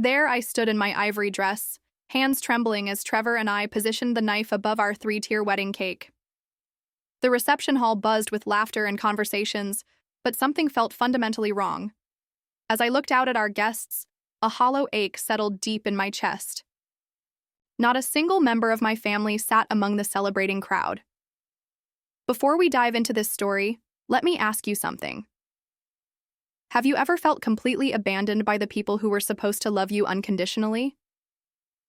There I stood in my ivory dress, hands trembling as Trevor and I positioned the knife above our three-tier wedding cake. The reception hall buzzed with laughter and conversations, but something felt fundamentally wrong. As I looked out at our guests, a hollow ache settled deep in my chest. Not a single member of my family sat among the celebrating crowd. Before we dive into this story, let me ask you something. Have you ever felt completely abandoned by the people who were supposed to love you unconditionally?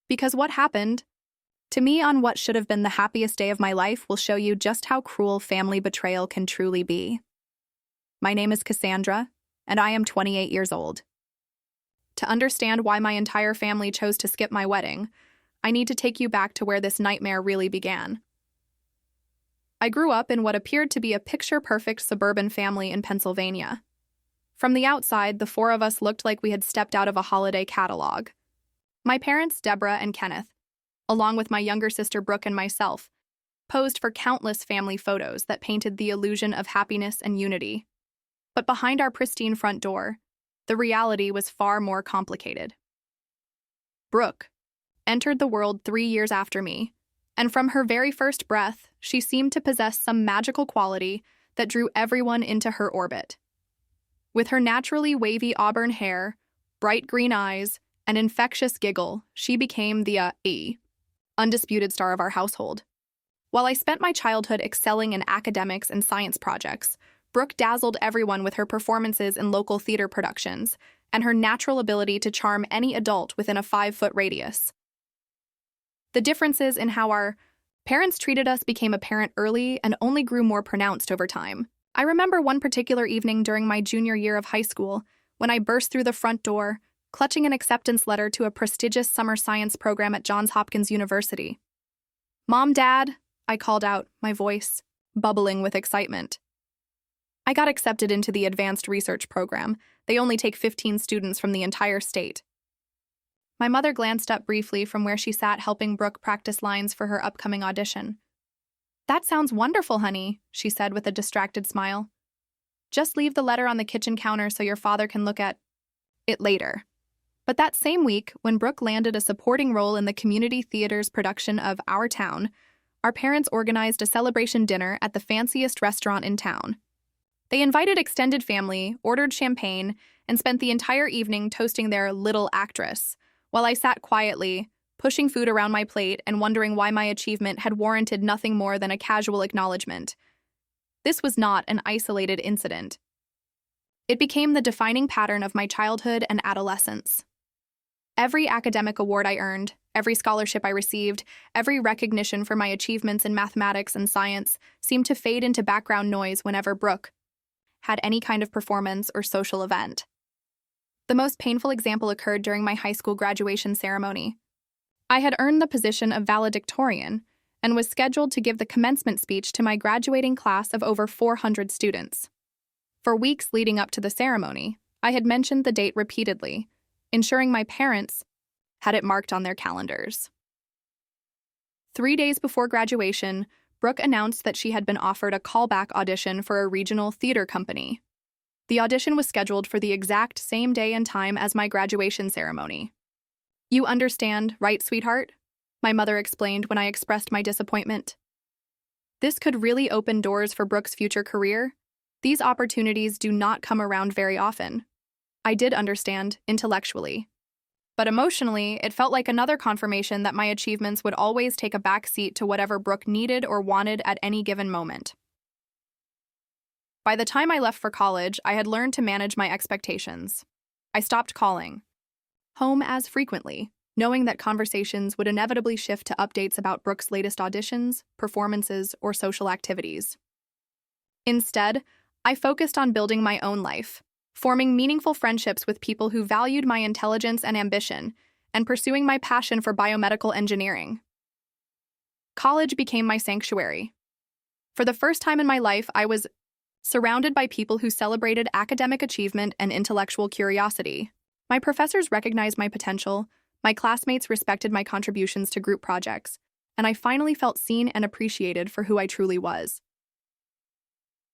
Because what happened, to me on what should have been the happiest day of my life, will show you just how cruel family betrayal can truly be. My name is Cassandra, and I am 28 years old. To understand why my entire family chose to skip my wedding, I need to take you back to where this nightmare really began. I grew up in what appeared to be a picture-perfect suburban family in Pennsylvania. From the outside, the four of us looked like we had stepped out of a holiday catalog. My parents, Deborah and Kenneth, along with my younger sister Brooke and myself, posed for countless family photos that painted the illusion of happiness and unity. But behind our pristine front door, the reality was far more complicated. Brooke entered the world 3 years after me, and from her very first breath, she seemed to possess some magical quality that drew everyone into her orbit. With her naturally wavy auburn hair, bright green eyes, and infectious giggle, she became the undisputed star of our household. While I spent my childhood excelling in academics and science projects, Brooke dazzled everyone with her performances in local theater productions and her natural ability to charm any adult within a 5-foot radius. The differences in how our parents treated us became apparent early and only grew more pronounced over time. I remember one particular evening during my junior year of high school when I burst through the front door, clutching an acceptance letter to a prestigious summer science program at Johns Hopkins University. "Mom, Dad," I called out, my voice bubbling with excitement. I got accepted into the advanced research program. They only take 15 students from the entire state. My mother glanced up briefly from where she sat helping Brooke practice lines for her upcoming audition. "That sounds wonderful, honey," she said with a distracted smile. "Just leave the letter on the kitchen counter so your father can look at it later." But that same week, when Brooke landed a supporting role in the community theater's production of Our Town, our parents organized a celebration dinner at the fanciest restaurant in town. They invited extended family, ordered champagne, and spent the entire evening toasting their little actress, while I sat quietly, pushing food around my plate and wondering why my achievement had warranted nothing more than a casual acknowledgement. This was not an isolated incident. It became the defining pattern of my childhood and adolescence. Every academic award I earned, every scholarship I received, every recognition for my achievements in mathematics and science seemed to fade into background noise whenever Brooke had any kind of performance or social event. The most painful example occurred during my high school graduation ceremony. I had earned the position of valedictorian and was scheduled to give the commencement speech to my graduating class of over 400 students. For weeks leading up to the ceremony, I had mentioned the date repeatedly, ensuring my parents had it marked on their calendars. 3 days before graduation, Brooke announced that she had been offered a callback audition for a regional theater company. The audition was scheduled for the exact same day and time as my graduation ceremony. "You understand, right, sweetheart?" my mother explained when I expressed my disappointment. This could really open doors for Brooke's future career. These opportunities do not come around very often. I did understand, intellectually. But emotionally, it felt like another confirmation that my achievements would always take a back seat to whatever Brooke needed or wanted at any given moment. By the time I left for college, I had learned to manage my expectations. I stopped calling home as frequently, knowing that conversations would inevitably shift to updates about Brooke's latest auditions, performances, or social activities. Instead, I focused on building my own life, forming meaningful friendships with people who valued my intelligence and ambition, and pursuing my passion for biomedical engineering. College became my sanctuary. For the first time in my life, I was surrounded by people who celebrated academic achievement and intellectual curiosity. My professors recognized my potential, my classmates respected my contributions to group projects, and I finally felt seen and appreciated for who I truly was.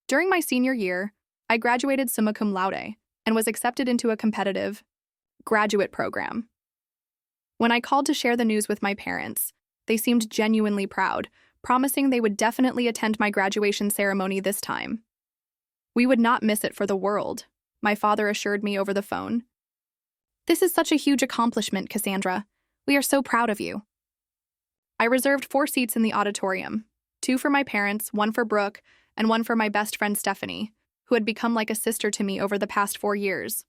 During my senior year, I graduated summa cum laude and was accepted into a competitive graduate program. When I called to share the news with my parents, they seemed genuinely proud, promising they would definitely attend my graduation ceremony this time. We would not miss it for the world, my father assured me over the phone. This is such a huge accomplishment, Cassandra. We are so proud of you. I reserved 4 seats in the auditorium, 2 for my parents, 1 for Brooke, and 1 for my best friend Stephanie, who had become like a sister to me over the past 4 years.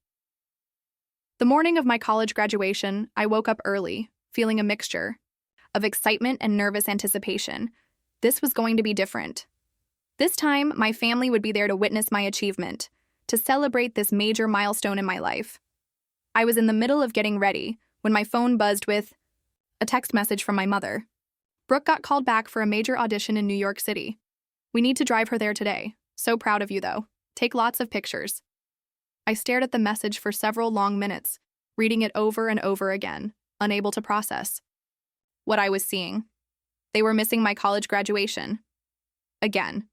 The morning of my college graduation, I woke up early, feeling a mixture of excitement and nervous anticipation. This was going to be different. This time, my family would be there to witness my achievement, to celebrate this major milestone in my life. I was in the middle of getting ready when my phone buzzed with a text message from my mother. Brooke got called back for a major audition in New York City. We need to drive her there today. So proud of you, though. Take lots of pictures. I stared at the message for several long minutes, reading it over and over again, unable to process what I was seeing. They were missing my college graduation. Again.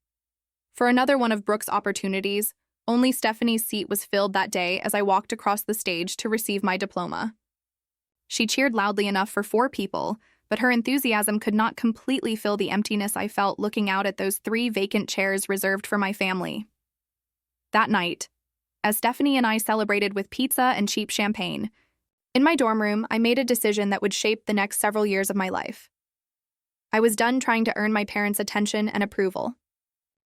For another one of Brooke's opportunities, only Stephanie's seat was filled that day as I walked across the stage to receive my diploma. She cheered loudly enough for 4 people, but her enthusiasm could not completely fill the emptiness I felt looking out at those 3 vacant chairs reserved for my family. That night, as Stephanie and I celebrated with pizza and cheap champagne, in my dorm room, I made a decision that would shape the next several years of my life. I was done trying to earn my parents' attention and approval.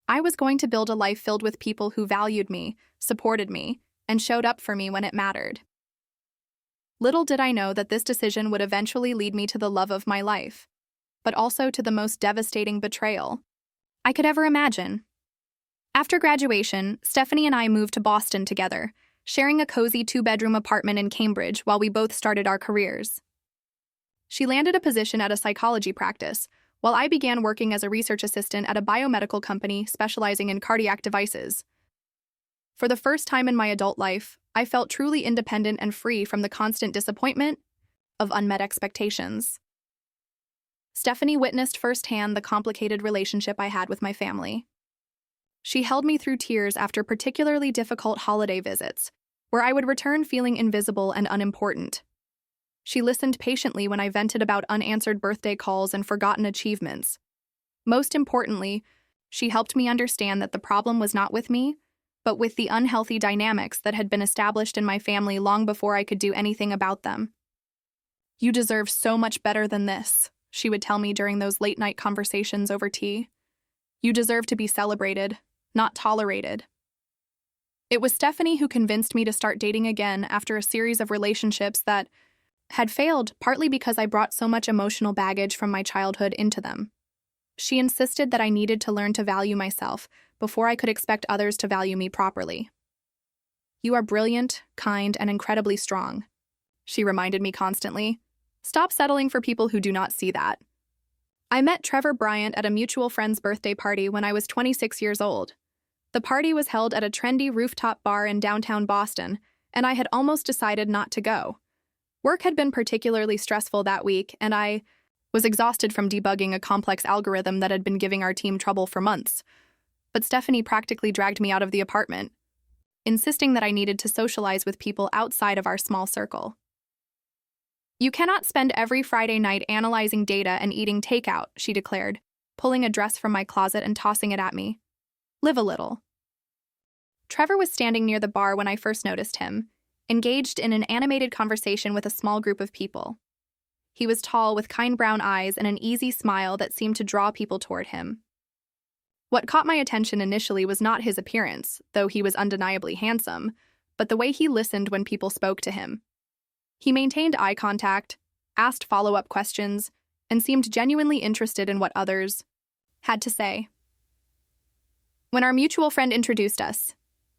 I was going to build a life filled with people who valued me, supported me, and showed up for me when it mattered. Little did I know that this decision would eventually lead me to the love of my life, but also to the most devastating betrayal I could ever imagine. After graduation, Stephanie and I moved to Boston together, sharing a cozy 2-bedroom apartment in Cambridge while we both started our careers. She landed a position at a psychology practice, while I began working as a research assistant at a biomedical company specializing in cardiac devices. For the first time in my adult life, I felt truly independent and free from the constant disappointment of unmet expectations. Stephanie witnessed firsthand the complicated relationship I had with my family. She held me through tears after particularly difficult holiday visits, where I would return feeling invisible and unimportant. She listened patiently when I vented about unanswered birthday calls and forgotten achievements. Most importantly, she helped me understand that the problem was not with me, but with the unhealthy dynamics that had been established in my family long before I could do anything about them. "You deserve so much better than this," she would tell me during those late-night conversations over tea. "You deserve to be celebrated, not tolerated." It was Stephanie who convinced me to start dating again after a series of relationships that had failed partly because I brought so much emotional baggage from my childhood into them. She insisted that I needed to learn to value myself before I could expect others to value me properly. "You are brilliant, kind, and incredibly strong," she reminded me constantly. "Stop settling for people who do not see that." I met Trevor Bryant at a mutual friend's birthday party when I was 26 years old. The party was held at a trendy rooftop bar in downtown Boston, and I had almost decided not to go. Work had been particularly stressful that week, and I was exhausted from debugging a complex algorithm that had been giving our team trouble for months. But Stephanie practically dragged me out of the apartment, insisting that I needed to socialize with people outside of our small circle. "You cannot spend every Friday night analyzing data and eating takeout," she declared, pulling a dress from my closet and tossing it at me. "Live a little." Trevor was standing near the bar when I first noticed him, engaged in an animated conversation with a small group of people. He was tall with kind brown eyes and an easy smile that seemed to draw people toward him. What caught my attention initially was not his appearance, though he was undeniably handsome, but the way he listened when people spoke to him. He maintained eye contact, asked follow-up questions, and seemed genuinely interested in what others had to say. When our mutual friend introduced us,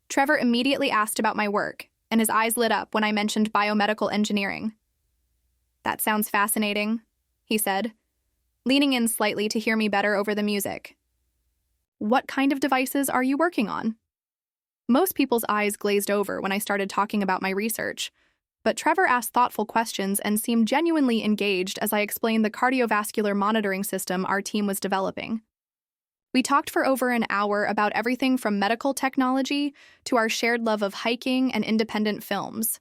Trevor immediately asked about my work, and his eyes lit up when I mentioned biomedical engineering. "That sounds fascinating," he said, leaning in slightly to hear me better over the music. "What kind of devices are you working on?" Most people's eyes glazed over when I started talking about my research, but Trevor asked thoughtful questions and seemed genuinely engaged as I explained the cardiovascular monitoring system our team was developing. We talked for over an hour about everything from medical technology to our shared love of hiking and independent films.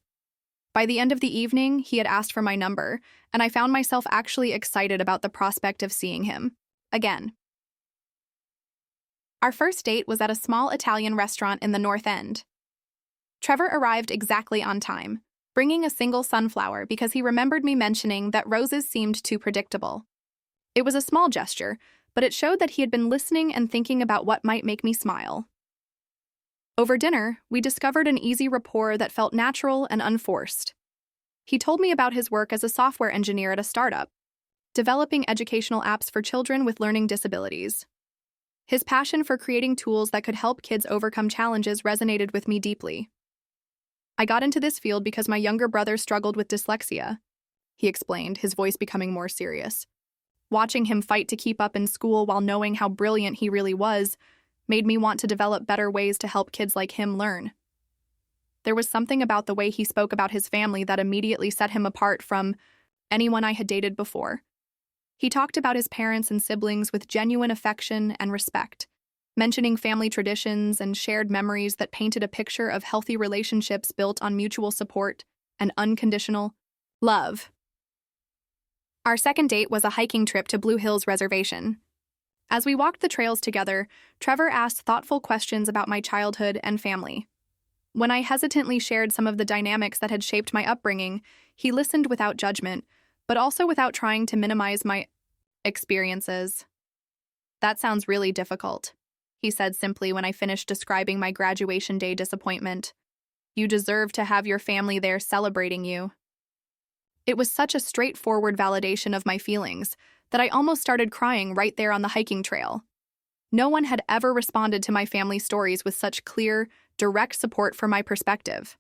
By the end of the evening, he had asked for my number, and I found myself actually excited about the prospect of seeing him again. Our first date was at a small Italian restaurant in the North End. Trevor arrived exactly on time, bringing a single sunflower because he remembered me mentioning that roses seemed too predictable. It was a small gesture, but it showed that he had been listening and thinking about what might make me smile. Over dinner, we discovered an easy rapport that felt natural and unforced. He told me about his work as a software engineer at a startup, developing educational apps for children with learning disabilities. His passion for creating tools that could help kids overcome challenges resonated with me deeply. I got into this field because my younger brother struggled with dyslexia, he explained, his voice becoming more serious. Watching him fight to keep up in school while knowing how brilliant he really was made me want to develop better ways to help kids like him learn. There was something about the way he spoke about his family that immediately set him apart from anyone I had dated before. He talked about his parents and siblings with genuine affection and respect, mentioning family traditions and shared memories that painted a picture of healthy relationships built on mutual support and unconditional love. Our second date was a hiking trip to Blue Hills Reservation. As we walked the trails together, Trevor asked thoughtful questions about my childhood and family. When I hesitantly shared some of the dynamics that had shaped my upbringing, he listened without judgment, but also without trying to minimize my experiences. "That sounds really difficult," he said simply when I finished describing my graduation day disappointment. "You deserve to have your family there celebrating you." It was such a straightforward validation of my feelings that I almost started crying right there on the hiking trail. No one had ever responded to my family stories with such clear, direct support for my perspective.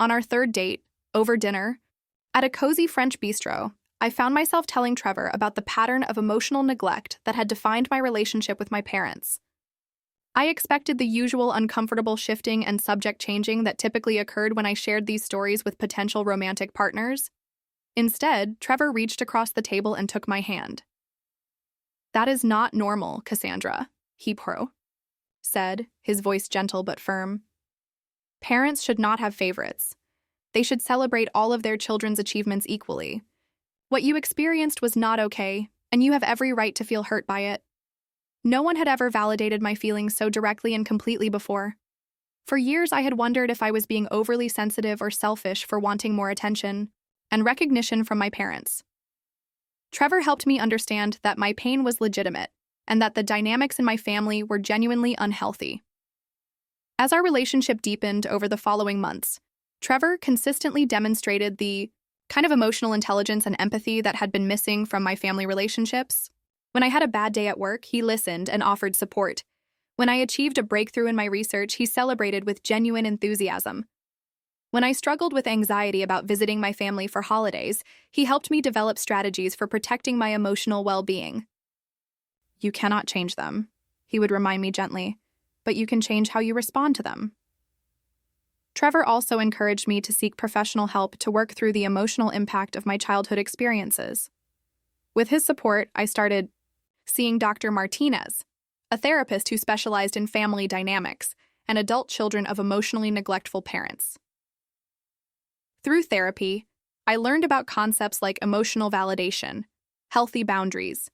On our third date, over dinner, at a cozy French bistro, I found myself telling Trevor about the pattern of emotional neglect that had defined my relationship with my parents. I expected the usual uncomfortable shifting and subject changing that typically occurred when I shared these stories with potential romantic partners. Instead, Trevor reached across the table and took my hand. "That is not normal, Cassandra," he said, his voice gentle but firm. "Parents should not have favorites. They should celebrate all of their children's achievements equally. What you experienced was not okay, and you have every right to feel hurt by it." No one had ever validated my feelings so directly and completely before. For years, I had wondered if I was being overly sensitive or selfish for wanting more attention and recognition from my parents. Trevor helped me understand that my pain was legitimate and that the dynamics in my family were genuinely unhealthy. As our relationship deepened over the following months, Trevor consistently demonstrated the kind of emotional intelligence and empathy that had been missing from my family relationships. When I had a bad day at work, he listened and offered support. When I achieved a breakthrough in my research, he celebrated with genuine enthusiasm. When I struggled with anxiety about visiting my family for holidays, he helped me develop strategies for protecting my emotional well-being. "You cannot change them," he would remind me gently, "but you can change how you respond to them." Trevor also encouraged me to seek professional help to work through the emotional impact of my childhood experiences. With his support, I started seeing Dr. Martinez, a therapist who specialized in family dynamics and adult children of emotionally neglectful parents. Through therapy, I learned about concepts like emotional validation, healthy boundaries,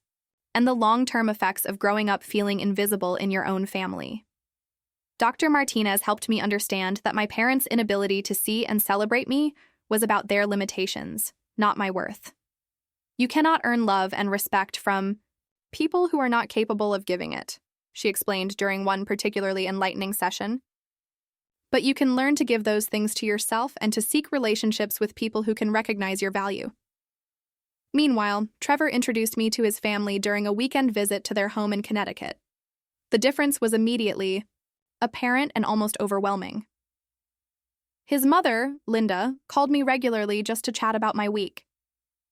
and the long-term effects of growing up feeling invisible in your own family. Dr. Martinez helped me understand that my parents' inability to see and celebrate me was about their limitations, not my worth. "You cannot earn love and respect from people who are not capable of giving it," she explained during one particularly enlightening session. "But you can learn to give those things to yourself and to seek relationships with people who can recognize your value." Meanwhile, Trevor introduced me to his family during a weekend visit to their home in Connecticut. The difference was immediately apparent and almost overwhelming. His mother, Linda, called me regularly just to chat about my week.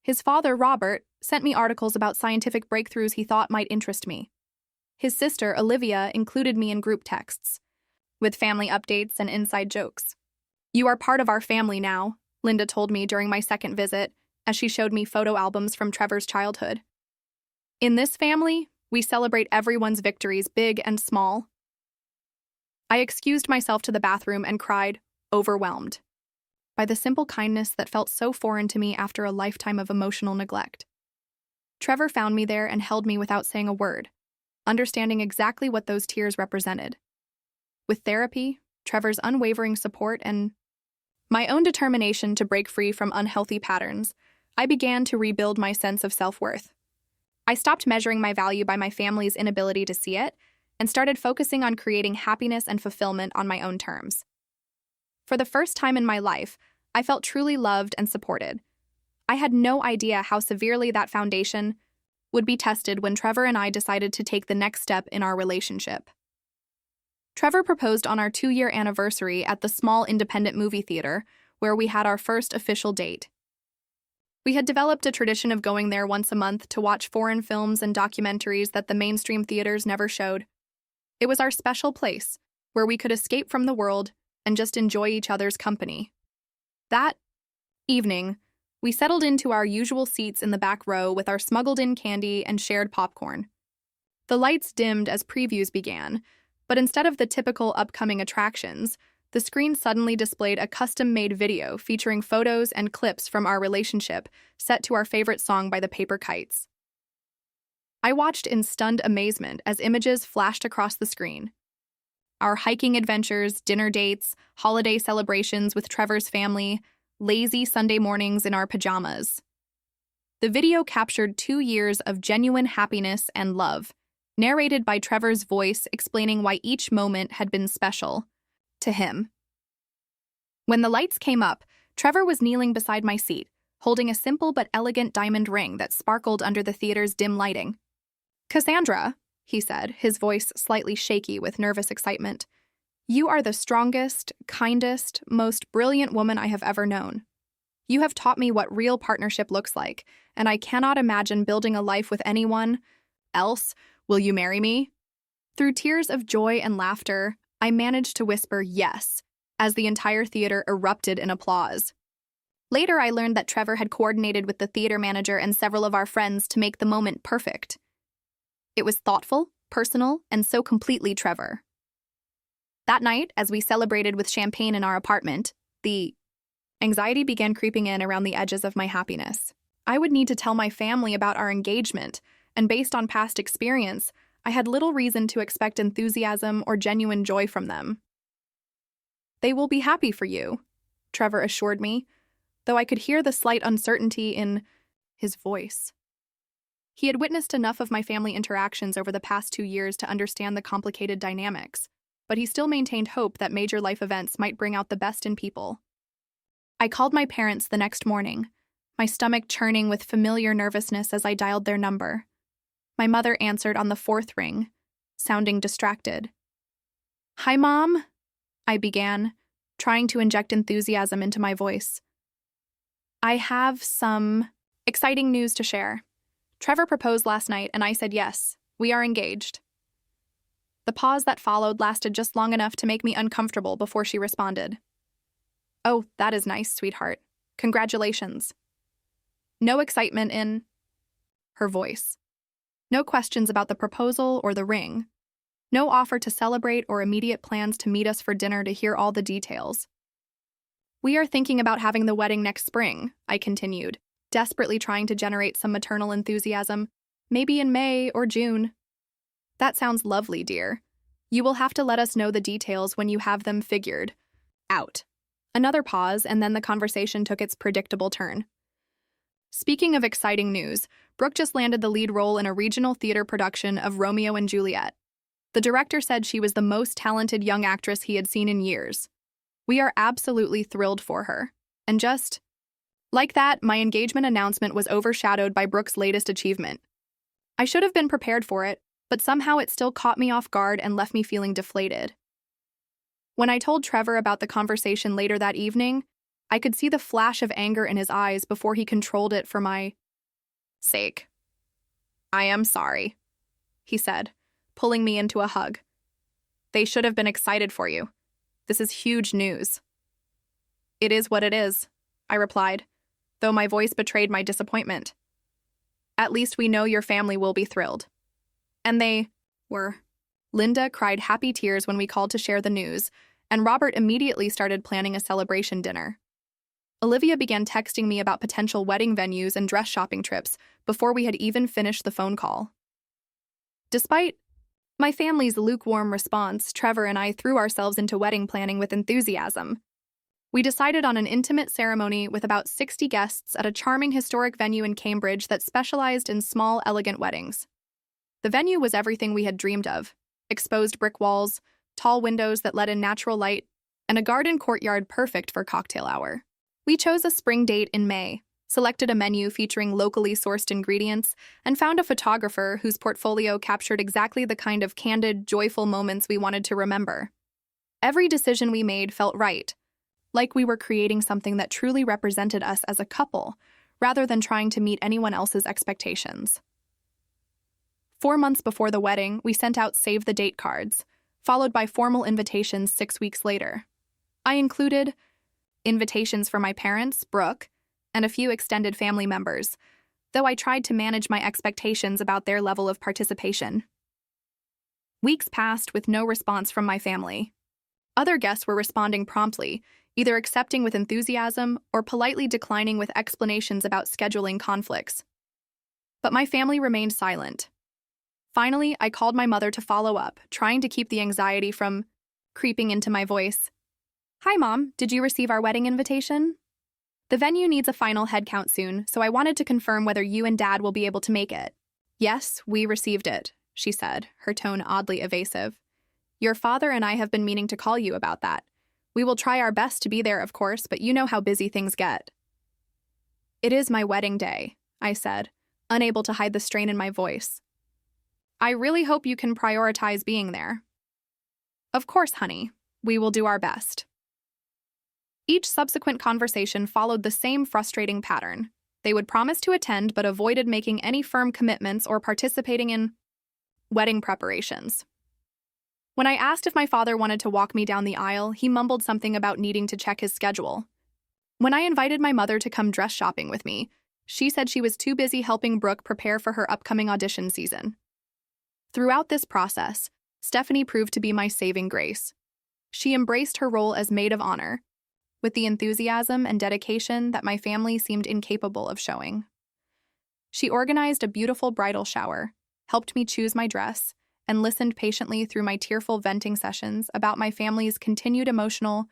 His father, Robert, sent me articles about scientific breakthroughs he thought might interest me. His sister, Olivia, included me in group texts, with family updates and inside jokes. "You are part of our family now," Linda told me during my second visit, as she showed me photo albums from Trevor's childhood. "In this family, we celebrate everyone's victories, big and small." I excused myself to the bathroom and cried, overwhelmed. by the simple kindness that felt so foreign to me after a lifetime of emotional neglect. Trevor found me there and held me without saying a word, understanding exactly what those tears represented. With therapy, Trevor's unwavering support, and my own determination to break free from unhealthy patterns, I began to rebuild my sense of self-worth. I stopped measuring my value by my family's inability to see it and started focusing on creating happiness and fulfillment on my own terms. For the first time in my life, I felt truly loved and supported. I had no idea how severely that foundation would be tested when Trevor and I decided to take the next step in our relationship. Trevor proposed on our 2-year anniversary at the small independent movie theater, where we had our first official date. We had developed a tradition of going there once a month to watch foreign films and documentaries that the mainstream theaters never showed. It was our special place, where we could escape from the world and just enjoy each other's company. That evening, we settled into our usual seats in the back row with our smuggled-in candy and shared popcorn. The lights dimmed as previews began, but instead of the typical upcoming attractions, the screen suddenly displayed a custom-made video featuring photos and clips from our relationship set to our favorite song by the Paper Kites. I watched in stunned amazement as images flashed across the screen. Our hiking adventures, dinner dates, holiday celebrations with Trevor's family, lazy Sunday mornings in our pajamas. The video captured 2 years of genuine happiness and love, narrated by Trevor's voice explaining why each moment had been special to him. When the lights came up, Trevor was kneeling beside my seat, holding a simple but elegant diamond ring that sparkled under the theater's dim lighting. "Cassandra," he said, his voice slightly shaky with nervous excitement, "you are the strongest, kindest, most brilliant woman I have ever known. You have taught me what real partnership looks like, and I cannot imagine building a life with anyone else. Will you marry me?" Through tears of joy and laughter, I managed to whisper yes, as the entire theater erupted in applause. Later, I learned that Trevor had coordinated with the theater manager and several of our friends to make the moment perfect. It was thoughtful, personal, and so completely Trevor. That night, as we celebrated with champagne in our apartment, the anxiety began creeping in around the edges of my happiness. I would need to tell my family about our engagement, and based on past experience, I had little reason to expect enthusiasm or genuine joy from them. "They will be happy for you," Trevor assured me, though I could hear the slight uncertainty in his voice. He had witnessed enough of my family interactions over the past 2 years to understand the complicated dynamics, but he still maintained hope that major life events might bring out the best in people. I called my parents the next morning, my stomach churning with familiar nervousness as I dialed their number. My mother answered on the 4th ring, sounding distracted. "Hi, Mom," I began, trying to inject enthusiasm into my voice. "I have some exciting news to share. Trevor proposed last night, and I said yes. We are engaged." The pause that followed lasted just long enough to make me uncomfortable before she responded. "Oh, that is nice, sweetheart. Congratulations." No excitement in her voice. No questions about the proposal or the ring. No offer to celebrate or immediate plans to meet us for dinner to hear all the details. "We are thinking about having the wedding next spring," I continued, desperately trying to generate some maternal enthusiasm, "maybe in May or June." "That sounds lovely, dear. You will have to let us know the details when you have them figured out." Another pause, and then the conversation took its predictable turn. "Speaking of exciting news, Brooke just landed the lead role in a regional theater production of Romeo and Juliet. The director said she was the most talented young actress he had seen in years. We are absolutely thrilled for her. And just like that, my engagement announcement was overshadowed by Brooke's latest achievement. I should have been prepared for it, but somehow it still caught me off guard and left me feeling deflated. When I told Trevor about the conversation later that evening, I could see the flash of anger in his eyes before he controlled it for my sake. "I am sorry," he said, pulling me into a hug. "They should have been excited for you. This is huge news." "It is what it is," I replied, though my voice betrayed my disappointment. "At least we know your family will be thrilled." And they were. Linda cried happy tears when we called to share the news, and Robert immediately started planning a celebration dinner. Olivia began texting me about potential wedding venues and dress shopping trips before we had even finished the phone call. Despite my family's lukewarm response, Trevor and I threw ourselves into wedding planning with enthusiasm. We decided on an intimate ceremony with about 60 guests at a charming historic venue in Cambridge that specialized in small, elegant weddings. The venue was everything we had dreamed of: exposed brick walls, tall windows that let in natural light, and a garden courtyard perfect for cocktail hour. We chose a spring date in May, selected a menu featuring locally sourced ingredients, and found a photographer whose portfolio captured exactly the kind of candid, joyful moments we wanted to remember. Every decision we made felt right, like we were creating something that truly represented us as a couple, rather than trying to meet anyone else's expectations. 4 months before the wedding, we sent out save-the-date cards, followed by formal invitations 6 weeks later. I included invitations for my parents, Brooke, and a few extended family members, though I tried to manage my expectations about their level of participation. Weeks passed with no response from my family. Other guests were responding promptly, either accepting with enthusiasm or politely declining with explanations about scheduling conflicts. But my family remained silent. Finally, I called my mother to follow up, trying to keep the anxiety from creeping into my voice. "Hi, Mom. Did you receive our wedding invitation? The venue needs a final head count soon, so I wanted to confirm whether you and Dad will be able to make it." "Yes, we received it," she said, her tone oddly evasive. "Your father and I have been meaning to call you about that. We will try our best to be there, of course, but you know how busy things get." "It is my wedding day," I said, unable to hide the strain in my voice. "I really hope you can prioritize being there." "Of course, honey. We will do our best." Each subsequent conversation followed the same frustrating pattern. They would promise to attend but avoided making any firm commitments or participating in wedding preparations. When I asked if my father wanted to walk me down the aisle, he mumbled something about needing to check his schedule. When I invited my mother to come dress shopping with me, she said she was too busy helping Brooke prepare for her upcoming audition season. Throughout this process, Stephanie proved to be my saving grace. She embraced her role as maid of honor, with the enthusiasm and dedication that my family seemed incapable of showing. She organized a beautiful bridal shower, helped me choose my dress, and listened patiently through my tearful venting sessions about my family's continued emotional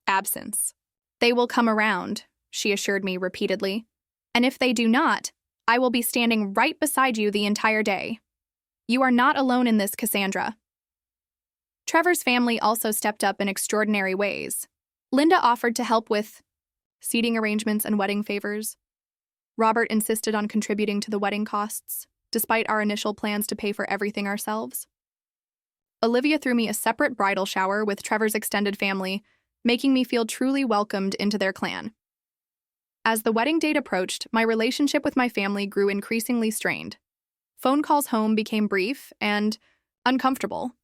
absence. "They will come around," she assured me repeatedly. "And if they do not, I will be standing right beside you the entire day. You are not alone in this, Cassandra." Trevor's family also stepped up in extraordinary ways. Linda offered to help with seating arrangements and wedding favors. Robert insisted on contributing to the wedding costs, despite our initial plans to pay for everything ourselves. Olivia threw me a separate bridal shower with Trevor's extended family, making me feel truly welcomed into their clan. As the wedding date approached, my relationship with my family grew increasingly strained. Phone calls home became brief and uncomfortable,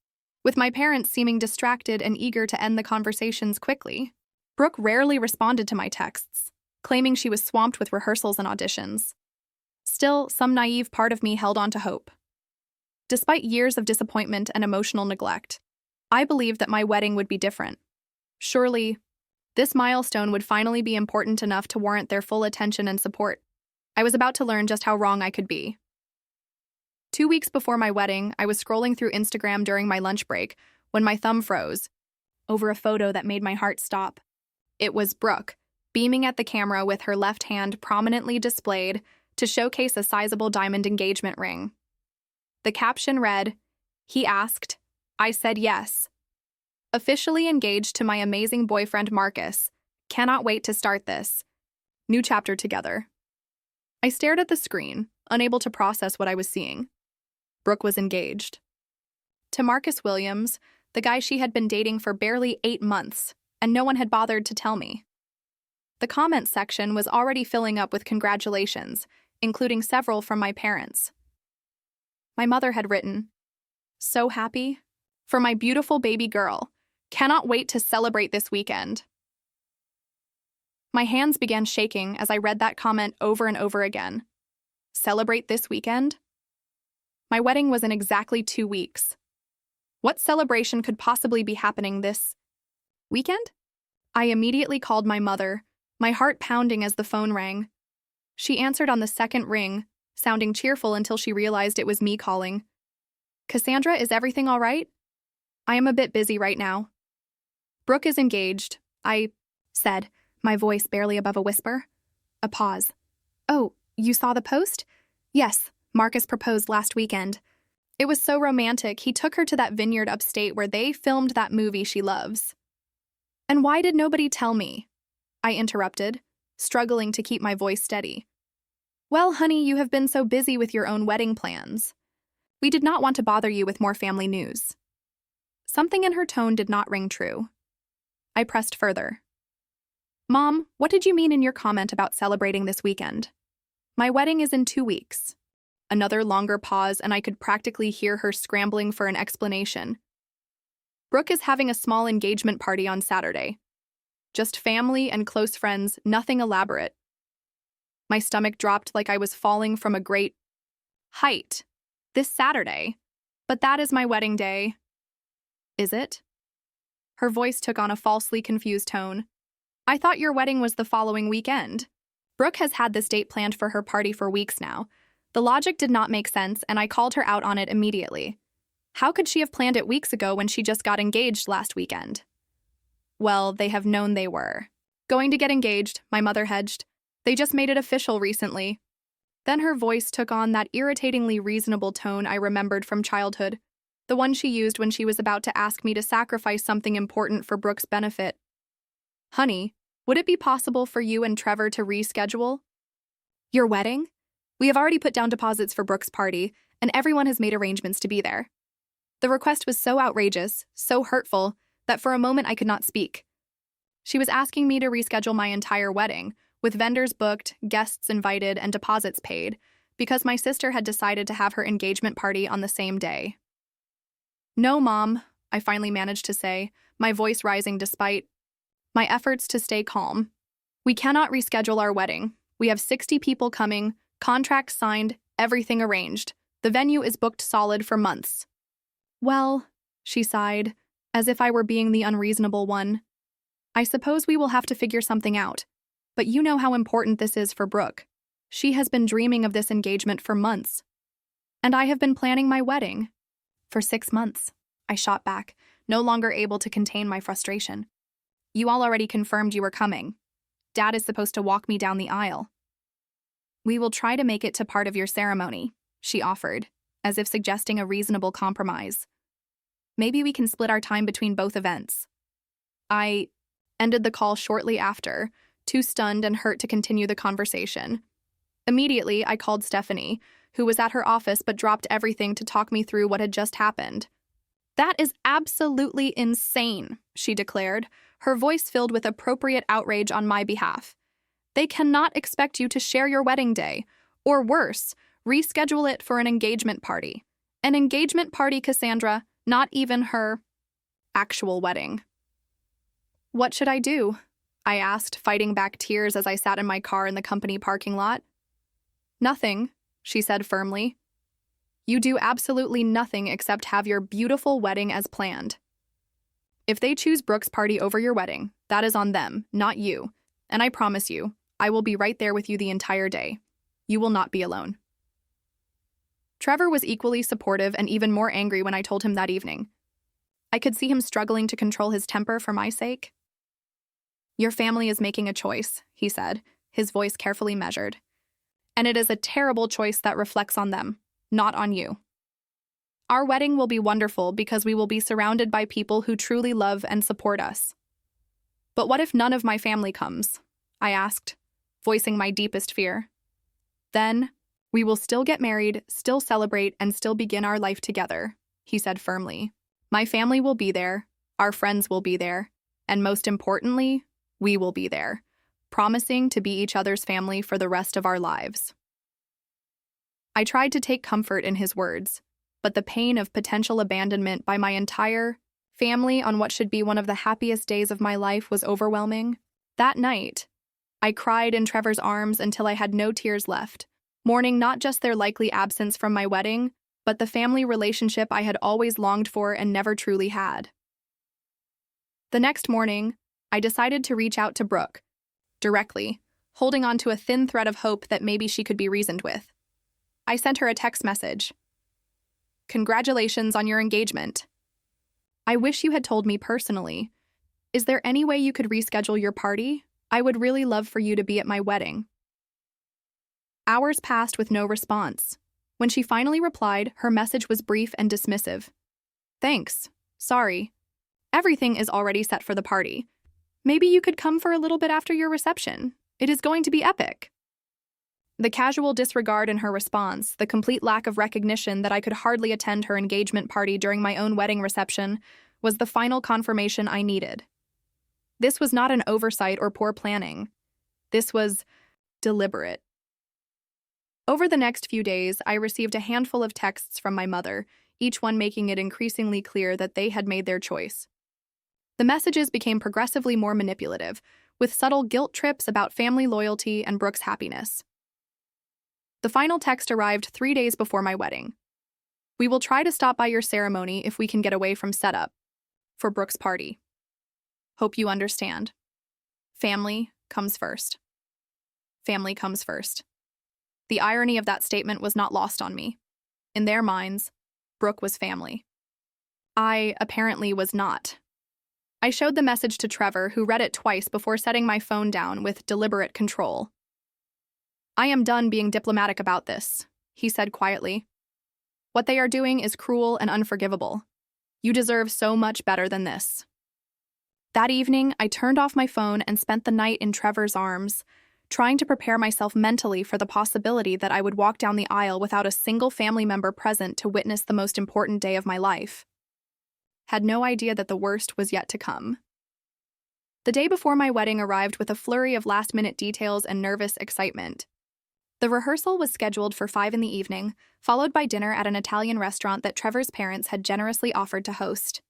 with my parents seeming distracted and eager to end the conversations quickly. Brooke rarely responded to my texts, claiming she was swamped with rehearsals and auditions. Still, some naive part of me held on to hope. Despite years of disappointment and emotional neglect, I believed that my wedding would be different. Surely, this milestone would finally be important enough to warrant their full attention and support. I was about to learn just how wrong I could be. 2 weeks before my wedding, I was scrolling through Instagram during my lunch break when my thumb froze over a photo that made my heart stop. It was Brooke, beaming at the camera with her left hand prominently displayed to showcase a sizable diamond engagement ring. The caption read, "He asked, I said yes. Officially engaged to my amazing boyfriend Marcus. Cannot wait to start this new chapter together." I stared at the screen, unable to process what I was seeing. Brooke was engaged to Marcus Williams, the guy she had been dating for barely 8 months, and no one had bothered to tell me. The comments section was already filling up with congratulations, including several from my parents. My mother had written, "So happy for my beautiful baby girl. Cannot wait to celebrate this weekend." My hands began shaking as I read that comment over and over again. Celebrate this weekend? My wedding was in exactly 2 weeks. What celebration could possibly be happening this weekend? I immediately called my mother, my heart pounding as the phone rang. She answered on the second ring, sounding cheerful until she realized it was me calling. "Cassandra, is everything all right? I am a bit busy right now." "Brooke is engaged," I said, my voice barely above a whisper. A pause. "Oh, you saw the post?" "Yes, Marcus proposed last weekend. It was so romantic. He took her to that vineyard upstate where they filmed that movie she loves." "And why did nobody tell me?" I interrupted, struggling to keep my voice steady. "Well, honey, you have been so busy with your own wedding plans. We did not want to bother you with more family news." Something in her tone did not ring true. I pressed further. "Mom, what did you mean in your comment about celebrating this weekend? My wedding is in 2 weeks." Another longer pause, and I could practically hear her scrambling for an explanation. "Brooke is having a small engagement party on Saturday. Just family and close friends, nothing elaborate." My stomach dropped like I was falling from a great height. "This Saturday? But that is my wedding day." "Is it?" Her voice took on a falsely confused tone. "I thought your wedding was the following weekend." Brooke has had this date planned for her party for weeks now. The logic did not make sense, and I called her out on it immediately. How could she have planned it weeks ago when she just got engaged last weekend? "Well, they have known they were going to get engaged," my mother hedged. "They just made it official recently." Then her voice took on that irritatingly reasonable tone I remembered from childhood, the one she used when she was about to ask me to sacrifice something important for Brooke's benefit. "Honey, would it be possible for you and Trevor to reschedule?" "Your wedding? We have already put down deposits for Brooke's party, and everyone has made arrangements to be there." The request was so outrageous, so hurtful, that for a moment I could not speak. She was asking me to reschedule my entire wedding, with vendors booked, guests invited, and deposits paid, because my sister had decided to have her engagement party on the same day. "No, Mom," I finally managed to say, my voice rising despite my efforts to stay calm. "We cannot reschedule our wedding. We have 60 people coming, contracts signed, everything arranged. The venue is booked solid for months." "Well," she sighed, as if I were being the unreasonable one, "I suppose we will have to figure something out. But you know how important this is for Brooke. She has been dreaming of this engagement for months. And I have been planning my wedding for 6 months." I shot back, no longer able to contain my frustration. "You all already confirmed you were coming. Dad is supposed to walk me down the aisle." "We will try to make it to part of your ceremony," she offered, as if suggesting a reasonable compromise. "Maybe we can split our time between both events." I ended the call shortly after, too stunned and hurt to continue the conversation. Immediately, I called Stephanie, who was at her office but dropped everything to talk me through what had just happened. "That is absolutely insane," she declared, her voice filled with appropriate outrage on my behalf. "They cannot expect you to share your wedding day, or worse, reschedule it for an engagement party. An engagement party, Cassandra, not even her actual wedding." "What should I do?" I asked, fighting back tears as I sat in my car in the company parking lot. "Nothing," she said firmly. "You do absolutely nothing except have your beautiful wedding as planned. If they choose Brooke's party over your wedding, that is on them, not you. And I promise you, I will be right there with you the entire day. You will not be alone." Trevor was equally supportive and even more angry when I told him that evening. I could see him struggling to control his temper for my sake. "Your family is making a choice," he said, his voice carefully measured. "And it is a terrible choice that reflects on them, not on you. Our wedding will be wonderful because we will be surrounded by people who truly love and support us." "But what if none of my family comes?" I asked, voicing my deepest fear. "Then, we will still get married, still celebrate, and still begin our life together," he said firmly. "My family will be there, our friends will be there, and most importantly, we will be there, promising to be each other's family for the rest of our lives." I tried to take comfort in his words, but the pain of potential abandonment by my entire family on what should be one of the happiest days of my life was overwhelming. That night, I cried in Trevor's arms until I had no tears left, mourning not just their likely absence from my wedding, but the family relationship I had always longed for and never truly had. The next morning, I decided to reach out to Brooke, directly, holding on to a thin thread of hope that maybe she could be reasoned with. I sent her a text message. "Congratulations on your engagement. I wish you had told me personally. Is there any way you could reschedule your party? I would really love for you to be at my wedding." Hours passed with no response. When she finally replied, her message was brief and dismissive. "Thanks. Sorry. Everything is already set for the party. Maybe you could come for a little bit after your reception. It is going to be epic." The casual disregard in her response, the complete lack of recognition that I could hardly attend her engagement party during my own wedding reception, was the final confirmation I needed. This was not an oversight or poor planning. This was deliberate. Over the next few days, I received a handful of texts from my mother, each one making it increasingly clear that they had made their choice. The messages became progressively more manipulative, with subtle guilt trips about family loyalty and Brooke's happiness. The final text arrived 3 days before my wedding. "We will try to stop by your ceremony if we can get away from setup for Brooke's party. Hope you understand. Family comes first. Family comes first." The irony of that statement was not lost on me. In their minds, Brooke was family. I apparently was not. I showed the message to Trevor, who read it twice before setting my phone down with deliberate control. "I am done being diplomatic about this," he said quietly. "What they are doing is cruel and unforgivable. You deserve so much better than this." That evening, I turned off my phone and spent the night in Trevor's arms, trying to prepare myself mentally for the possibility that I would walk down the aisle without a single family member present to witness the most important day of my life. Had no idea that the worst was yet to come. The day before my wedding arrived with a flurry of last-minute details and nervous excitement. The rehearsal was scheduled for 5 in the evening, followed by dinner at an Italian restaurant that Trevor's parents had generously offered to host.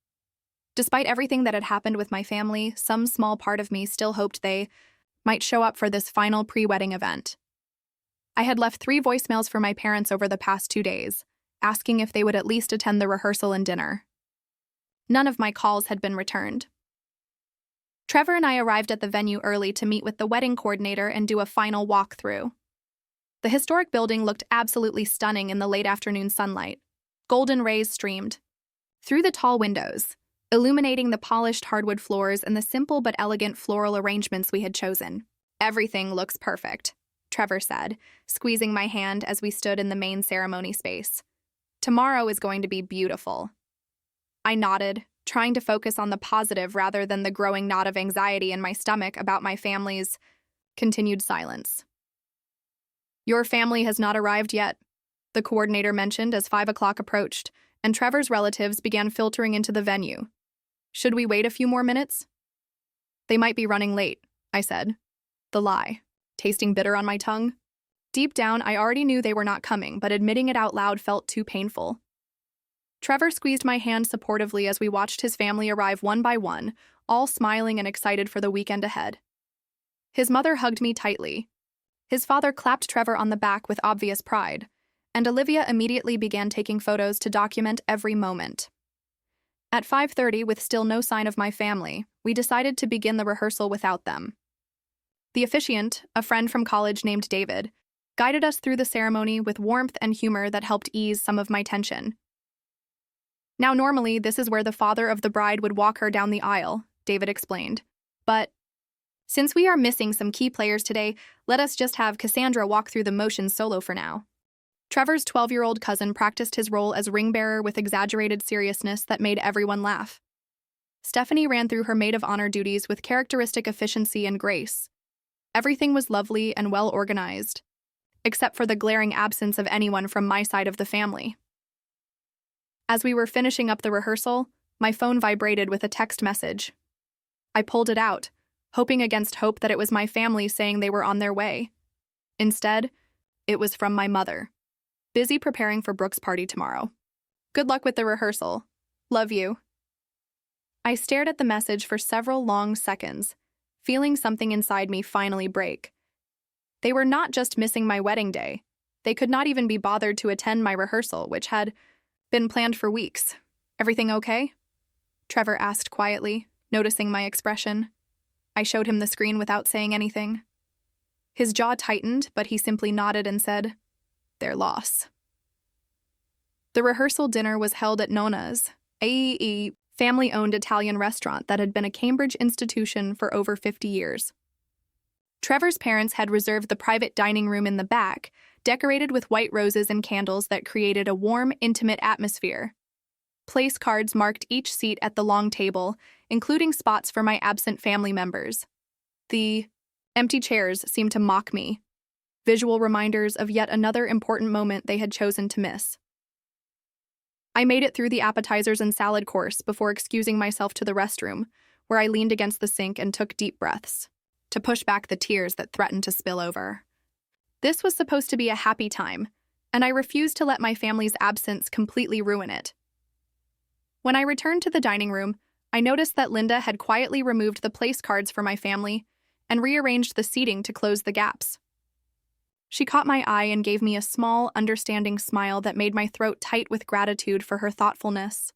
Despite everything that had happened with my family, some small part of me still hoped they might show up for this final pre-wedding event. I had left 3 voicemails for my parents over the past 2 days, asking if they would at least attend the rehearsal and dinner. None of my calls had been returned. Trevor and I arrived at the venue early to meet with the wedding coordinator and do a final walkthrough. The historic building looked absolutely stunning in the late afternoon sunlight. Golden rays streamed through the tall windows, illuminating the polished hardwood floors and the simple but elegant floral arrangements we had chosen. "Everything looks perfect," Trevor said, squeezing my hand as we stood in the main ceremony space. "Tomorrow is going to be beautiful." I nodded, trying to focus on the positive rather than the growing knot of anxiety in my stomach about my family's continued silence. "Your family has not arrived yet," the coordinator mentioned as 5 o'clock approached, and Trevor's relatives began filtering into the venue. "Should we wait a few more minutes?" "They might be running late," I said. The lie, tasting bitter on my tongue. Deep down, I already knew they were not coming, but admitting it out loud felt too painful. Trevor squeezed my hand supportively as we watched his family arrive one by one, all smiling and excited for the weekend ahead. His mother hugged me tightly. His father clapped Trevor on the back with obvious pride, and Olivia immediately began taking photos to document every moment. At 5:30, with still no sign of my family, we decided to begin the rehearsal without them. The officiant, a friend from college named David, guided us through the ceremony with warmth and humor that helped ease some of my tension. "Now, normally, this is where the father of the bride would walk her down the aisle," David explained. "But since we are missing some key players today, let us just have Cassandra walk through the motions solo for now." Trevor's 12-year-old cousin practiced his role as ring-bearer with exaggerated seriousness that made everyone laugh. Stephanie ran through her maid of honor duties with characteristic efficiency and grace. Everything was lovely and well-organized, except for the glaring absence of anyone from my side of the family. As we were finishing up the rehearsal, my phone vibrated with a text message. I pulled it out, hoping against hope that it was my family saying they were on their way. Instead, it was from my mother. "Busy preparing for Brooke's party tomorrow. Good luck with the rehearsal. Love you." I stared at the message for several long seconds, feeling something inside me finally break. They were not just missing my wedding day. They could not even be bothered to attend my rehearsal, which had been planned for weeks. "Everything okay?" Trevor asked quietly, noticing my expression. I showed him the screen without saying anything. His jaw tightened, but he simply nodded and said, "Their loss." The rehearsal dinner was held at Nona's, a family-owned Italian restaurant that had been a Cambridge institution for over 50 years. Trevor's parents had reserved the private dining room in the back, decorated with white roses and candles that created a warm, intimate atmosphere. Place cards marked each seat at the long table, including spots for my absent family members. The empty chairs seemed to mock me, visual reminders of yet another important moment they had chosen to miss. I made it through the appetizers and salad course before excusing myself to the restroom, where I leaned against the sink and took deep breaths to push back the tears that threatened to spill over. This was supposed to be a happy time, and I refused to let my family's absence completely ruin it. When I returned to the dining room, I noticed that Linda had quietly removed the place cards for my family and rearranged the seating to close the gaps. She caught my eye and gave me a small, understanding smile that made my throat tight with gratitude for her thoughtfulness.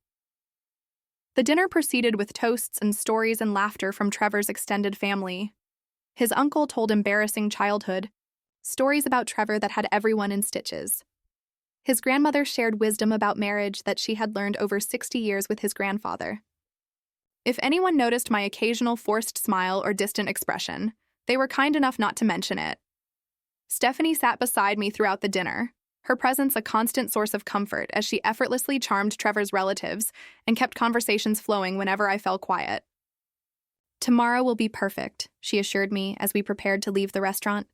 The dinner proceeded with toasts and stories and laughter from Trevor's extended family. His uncle told embarrassing childhood stories about Trevor that had everyone in stitches. His grandmother shared wisdom about marriage that she had learned over 60 years with his grandfather. If anyone noticed my occasional forced smile or distant expression, they were kind enough not to mention it. Stephanie sat beside me throughout the dinner, her presence a constant source of comfort as she effortlessly charmed Trevor's relatives and kept conversations flowing whenever I fell quiet. "Tomorrow will be perfect," she assured me as we prepared to leave the restaurant.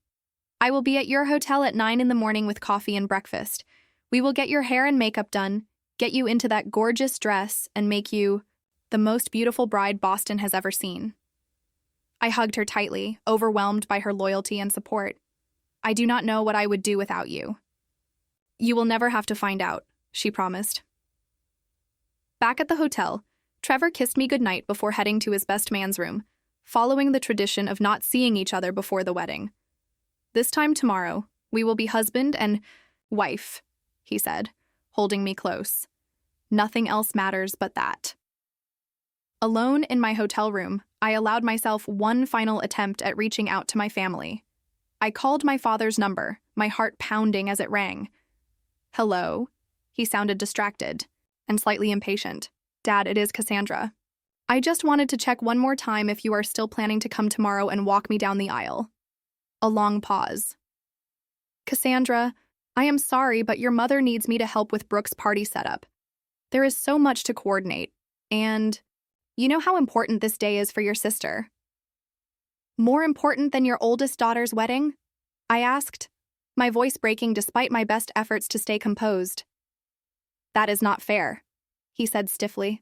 "I will be at your hotel at 9 in the morning with coffee and breakfast. We will get your hair and makeup done, get you into that gorgeous dress, and make you the most beautiful bride Boston has ever seen." I hugged her tightly, overwhelmed by her loyalty and support. "I do not know what I would do without you." "You will never have to find out," she promised. Back at the hotel, Trevor kissed me goodnight before heading to his best man's room, following the tradition of not seeing each other before the wedding. "This time tomorrow, we will be husband and wife," he said, holding me close. "Nothing else matters but that." Alone in my hotel room, I allowed myself one final attempt at reaching out to my family. I called my father's number, my heart pounding as it rang. "Hello?" He sounded distracted and slightly impatient. "Dad, it is Cassandra. I just wanted to check one more time if you are still planning to come tomorrow and walk me down the aisle." A long pause. "Cassandra, I am sorry, but your mother needs me to help with Brooke's party setup. There is so much to coordinate, and you know how important this day is for your sister." "More important than your oldest daughter's wedding?" I asked, my voice breaking despite my best efforts to stay composed. "That is not fair," he said stiffly.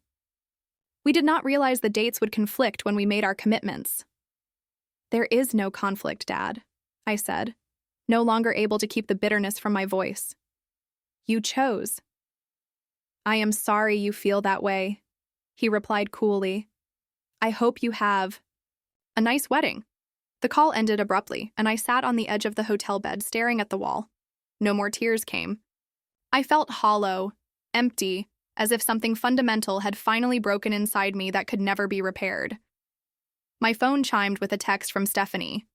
"We did not realize the dates would conflict when we made our commitments." "There is no conflict, Dad," I said, no longer able to keep the bitterness from my voice. "You chose." "I am sorry you feel that way," he replied coolly. "I hope you have a nice wedding." The call ended abruptly, and I sat on the edge of the hotel bed staring at the wall. No more tears came. I felt hollow, empty, as if something fundamental had finally broken inside me that could never be repaired. My phone chimed with a text from Stephanie.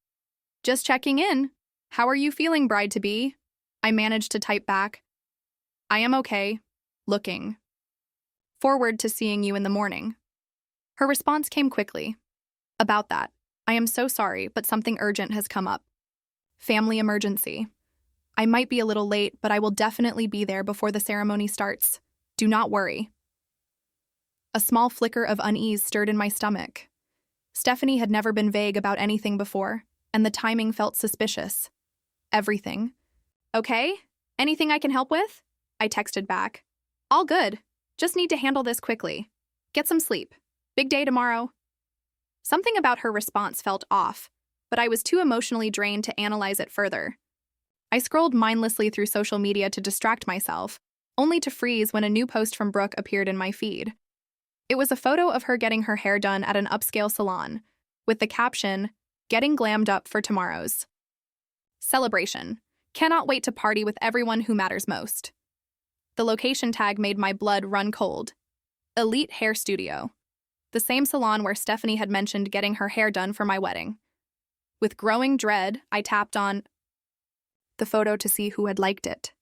"Just checking in. How are you feeling, bride-to-be?" I managed to type back. "I am okay. Looking forward to seeing you in the morning." Her response came quickly. "About that, I am so sorry, but something urgent has come up. Family emergency. I might be a little late, but I will definitely be there before the ceremony starts. Do not worry." A small flicker of unease stirred in my stomach. Stephanie had never been vague about anything before, and the timing felt suspicious. "Everything." "Okay? Anything I can help with?" I texted back. "All good. Just need to handle this quickly. Get some sleep. Big day tomorrow." Something about her response felt off, but I was too emotionally drained to analyze it further. I scrolled mindlessly through social media to distract myself, only to freeze when a new post from Brooke appeared in my feed. It was a photo of her getting her hair done at an upscale salon, with the caption, "Getting glammed up for tomorrow's celebration. Cannot wait to party with everyone who matters most." The location tag made my blood run cold. Elite Hair Studio. The same salon where Stephanie had mentioned getting her hair done for my wedding. With growing dread, I tapped on the photo to see who had liked it.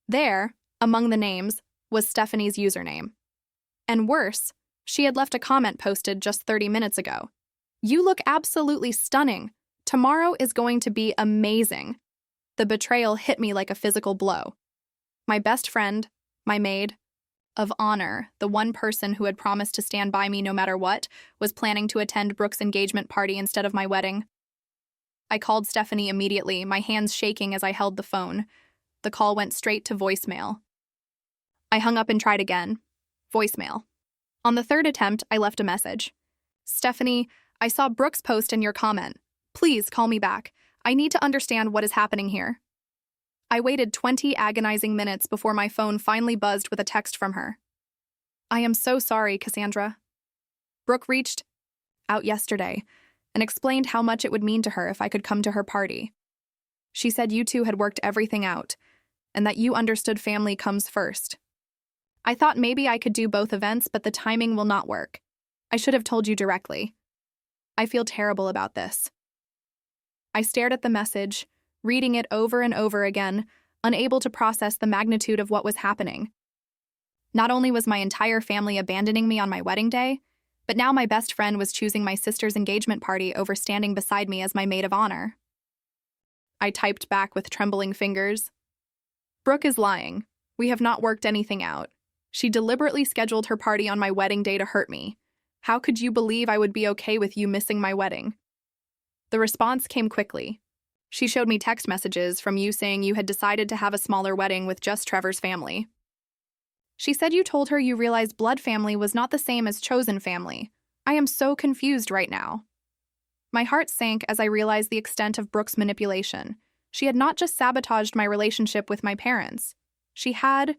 There, among the names, was Stephanie's username. And worse, she had left a comment posted just 30 minutes ago. "You look absolutely stunning. Tomorrow is going to be amazing." The betrayal hit me like a physical blow. My best friend, my maid of honor, the one person who had promised to stand by me no matter what, was planning to attend Brooke's engagement party instead of my wedding. I called Stephanie immediately, my hands shaking as I held the phone. The call went straight to voicemail. I hung up and tried again. Voicemail. On the third attempt, I left a message. "Stephanie, I saw Brooke's post and your comment. Please call me back. I need to understand what is happening here." I waited 20 agonizing minutes before my phone finally buzzed with a text from her. "I am so sorry, Cassandra. Brooke reached out yesterday and explained how much it would mean to her if I could come to her party. She said you two had worked everything out and that you understood family comes first. I thought maybe I could do both events, but the timing will not work. I should have told you directly. I feel terrible about this." I stared at the message, reading it over and over again, unable to process the magnitude of what was happening. Not only was my entire family abandoning me on my wedding day, but now my best friend was choosing my sister's engagement party over standing beside me as my maid of honor. I typed back with trembling fingers. "Brooke is lying. We have not worked anything out. She deliberately scheduled her party on my wedding day to hurt me. How could you believe I would be okay with you missing my wedding?" The response came quickly. She showed me text messages from you saying you had decided to have a smaller wedding with just Trevor's family. She said you told her you realized blood family was not the same as chosen family. I am so confused right now. My heart sank as I realized the extent of Brooke's manipulation. She had not just sabotaged my relationship with my parents. She had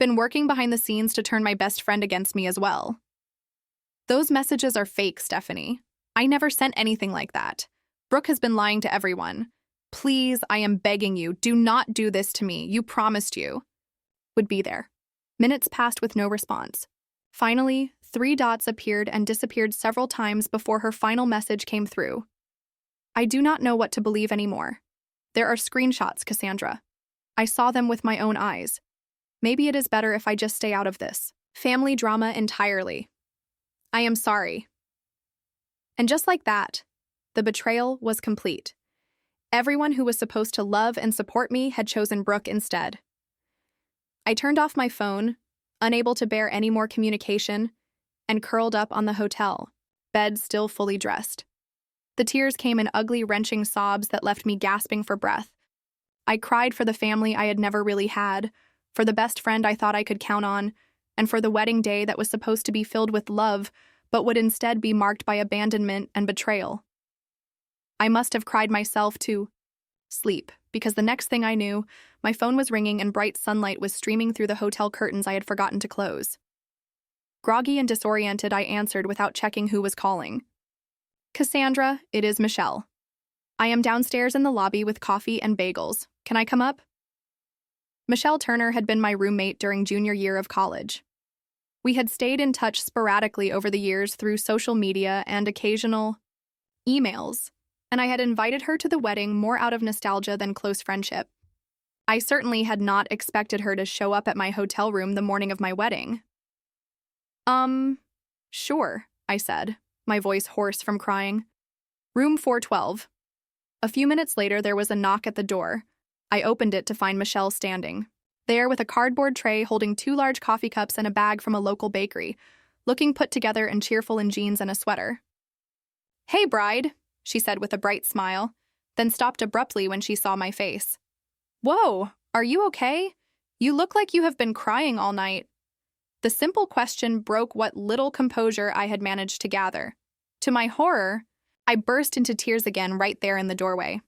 been working behind the scenes to turn my best friend against me as well. "Those messages are fake, Stephanie. I never sent anything like that. Brooke has been lying to everyone. Please, I am begging you, do not do this to me. You promised you would be there." Minutes passed with no response. Finally, 3 dots appeared and disappeared several times before her final message came through. "I do not know what to believe anymore. There are screenshots, Cassandra. I saw them with my own eyes. Maybe it is better if I just stay out of this family drama entirely. I am sorry." And just like that, the betrayal was complete. Everyone who was supposed to love and support me had chosen Brooke instead. I turned off my phone, unable to bear any more communication, and curled up on the hotel bed, still fully dressed. The tears came in ugly, wrenching sobs that left me gasping for breath. I cried for the family I had never really had, for the best friend I thought I could count on, and for the wedding day that was supposed to be filled with love, but would instead be marked by abandonment and betrayal. I must have cried myself to sleep, because the next thing I knew, my phone was ringing and bright sunlight was streaming through the hotel curtains I had forgotten to close. Groggy and disoriented, I answered without checking who was calling. "Cassandra, it is Michelle. I am downstairs in the lobby with coffee and bagels. Can I come up?" Michelle Turner had been my roommate during junior year of college. We had stayed in touch sporadically over the years through social media and occasional emails, and I had invited her to the wedding more out of nostalgia than close friendship. I certainly had not expected her to show up at my hotel room the morning of my wedding. Sure, I said, my voice hoarse from crying. "Room 412. A few minutes later, there was a knock at the door. I opened it to find Michelle standing there with a cardboard tray holding 2 large coffee cups and a bag from a local bakery, looking put together and cheerful in jeans and a sweater. "Hey, bride," she said with a bright smile, then stopped abruptly when she saw my face. "Whoa, are you okay? You look like you have been crying all night." The simple question broke what little composure I had managed to gather. To my horror, I burst into tears again right there in the doorway.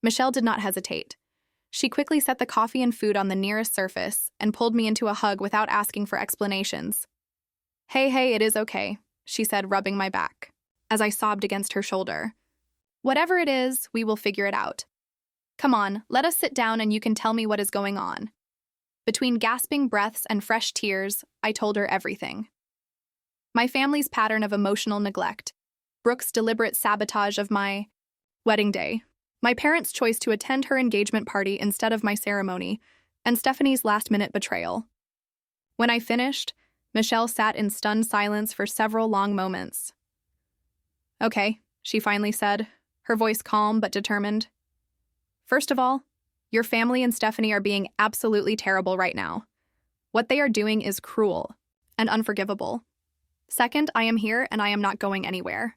Michelle did not hesitate. She quickly set the coffee and food on the nearest surface and pulled me into a hug without asking for explanations. Hey, it is okay," she said, rubbing my back, as I sobbed against her shoulder. "Whatever it is, we will figure it out. Come on, let us sit down and you can tell me what is going on." Between gasping breaths and fresh tears, I told her everything. My family's pattern of emotional neglect, Brooke's deliberate sabotage of my Wedding day. My parents' choice to attend her engagement party instead of my ceremony, and Stephanie's last-minute betrayal. When I finished, Michelle sat in stunned silence for several long moments. "Okay," she finally said, her voice calm but determined. "First of all, your family and Stephanie are being absolutely terrible right now. What they are doing is cruel and unforgivable. Second, I am here and I am not going anywhere.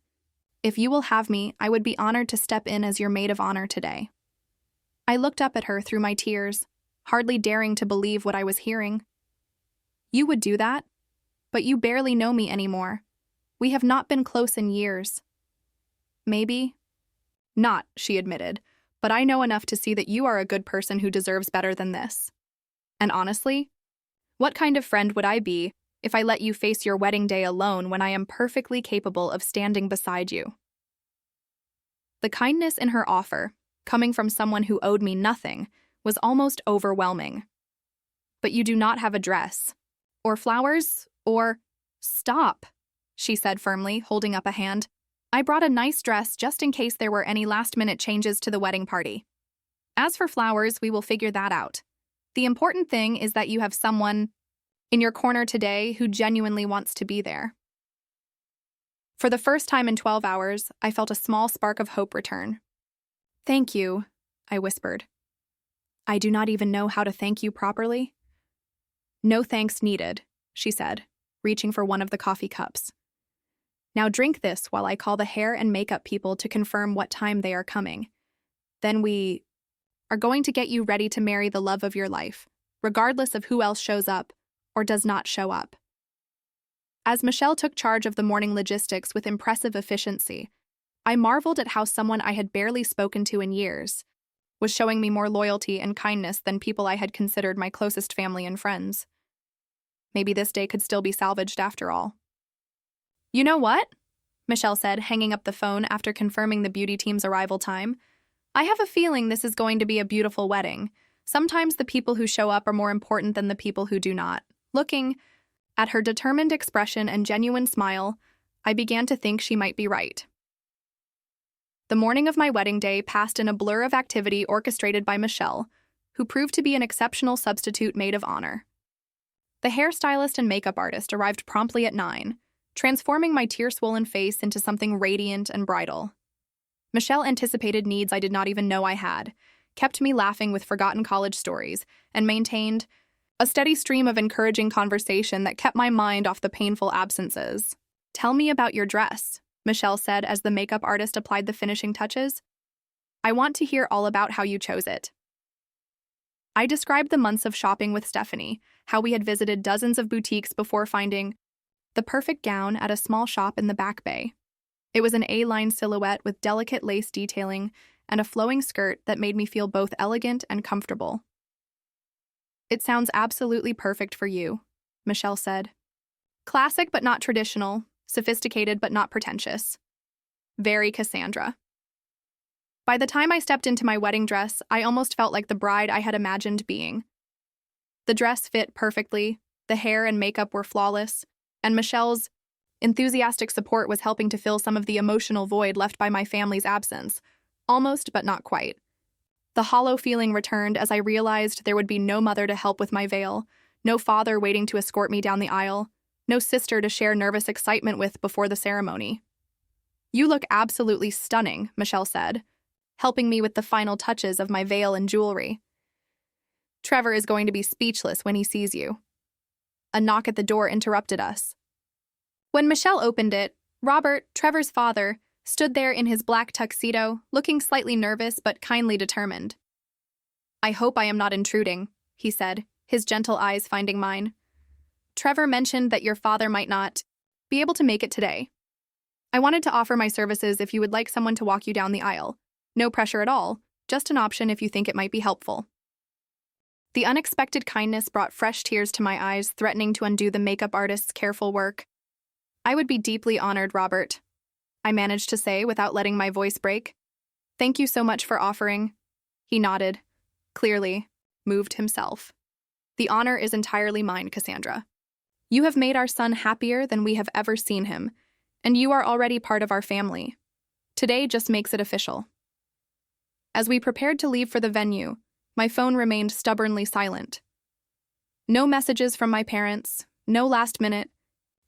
If you will have me, I would be honored to step in as your maid of honor today." I looked up at her through my tears, hardly daring to believe what I was hearing. "You would do that? But you barely know me anymore. We have not been close in years." "Maybe." "Not," she admitted, "but I know enough to see that you are a good person who deserves better than this. And honestly, what kind of friend would I be if I let you face your wedding day alone when I am perfectly capable of standing beside you?" The kindness in her offer, coming from someone who owed me nothing, was almost overwhelming. "But you do not have a dress, or flowers, or—" "Stop," she said firmly, holding up a hand. "I brought a nice dress just in case there were any last-minute changes to the wedding party. As for flowers, we will figure that out. The important thing is that you have someone in your corner today who genuinely wants to be there." For the first time in 12 hours, I felt a small spark of hope return. "Thank you," I whispered. "I do not even know how to thank you properly." "No thanks needed," she said, reaching for one of the coffee cups. "Now drink this while I call the hair and makeup people to confirm what time they are coming. Then we are going to get you ready to marry the love of your life, regardless of who else shows up or does not show up." As Michelle took charge of the morning logistics with impressive efficiency, I marveled at how someone I had barely spoken to in years was showing me more loyalty and kindness than people I had considered my closest family and friends. Maybe this day could still be salvaged after all. "You know what?" Michelle said, hanging up the phone after confirming the beauty team's arrival time. "I have a feeling this is going to be a beautiful wedding. Sometimes the people who show up are more important than the people who do not." Looking at her determined expression and genuine smile, I began to think she might be right. The morning of my wedding day passed in a blur of activity orchestrated by Michelle, who proved to be an exceptional substitute maid of honor. The hairstylist and makeup artist arrived promptly at 9, transforming my tear-swollen face into something radiant and bridal. Michelle anticipated needs I did not even know I had, kept me laughing with forgotten college stories, and maintained a steady stream of encouraging conversation that kept my mind off the painful absences. "Tell me about your dress," Michelle said as the makeup artist applied the finishing touches. "I want to hear all about how you chose it." I described the months of shopping with Stephanie, how we had visited dozens of boutiques before finding the perfect gown at a small shop in the Back Bay. It was an A-line silhouette with delicate lace detailing and a flowing skirt that made me feel both elegant and comfortable. "It sounds absolutely perfect for you," Michelle said. "Classic but not traditional, sophisticated but not pretentious. Very Cassandra." By the time I stepped into my wedding dress, I almost felt like the bride I had imagined being. The dress fit perfectly, the hair and makeup were flawless, and Michelle's enthusiastic support was helping to fill some of the emotional void left by my family's absence, almost but not quite. The hollow feeling returned as I realized there would be no mother to help with my veil, no father waiting to escort me down the aisle, no sister to share nervous excitement with before the ceremony. "You look absolutely stunning," Michelle said, helping me with the final touches of my veil and jewelry. "Trevor is going to be speechless when he sees you." A knock at the door interrupted us. When Michelle opened it, Robert, Trevor's father, stood there in his black tuxedo, looking slightly nervous but kindly determined. "I hope I am not intruding," he said, his gentle eyes finding mine. "Trevor mentioned that your father might not be able to make it today. I wanted to offer my services if you would like someone to walk you down the aisle. No pressure at all, just an option if you think it might be helpful." The unexpected kindness brought fresh tears to my eyes, threatening to undo the makeup artist's careful work. "I would be deeply honored, Robert," I managed to say without letting my voice break. "Thank you so much for offering." He nodded, clearly moved himself. "The honor is entirely mine, Cassandra. You have made our son happier than we have ever seen him, and you are already part of our family. Today just makes it official." As we prepared to leave for the venue, my phone remained stubbornly silent. No messages from my parents, no last-minute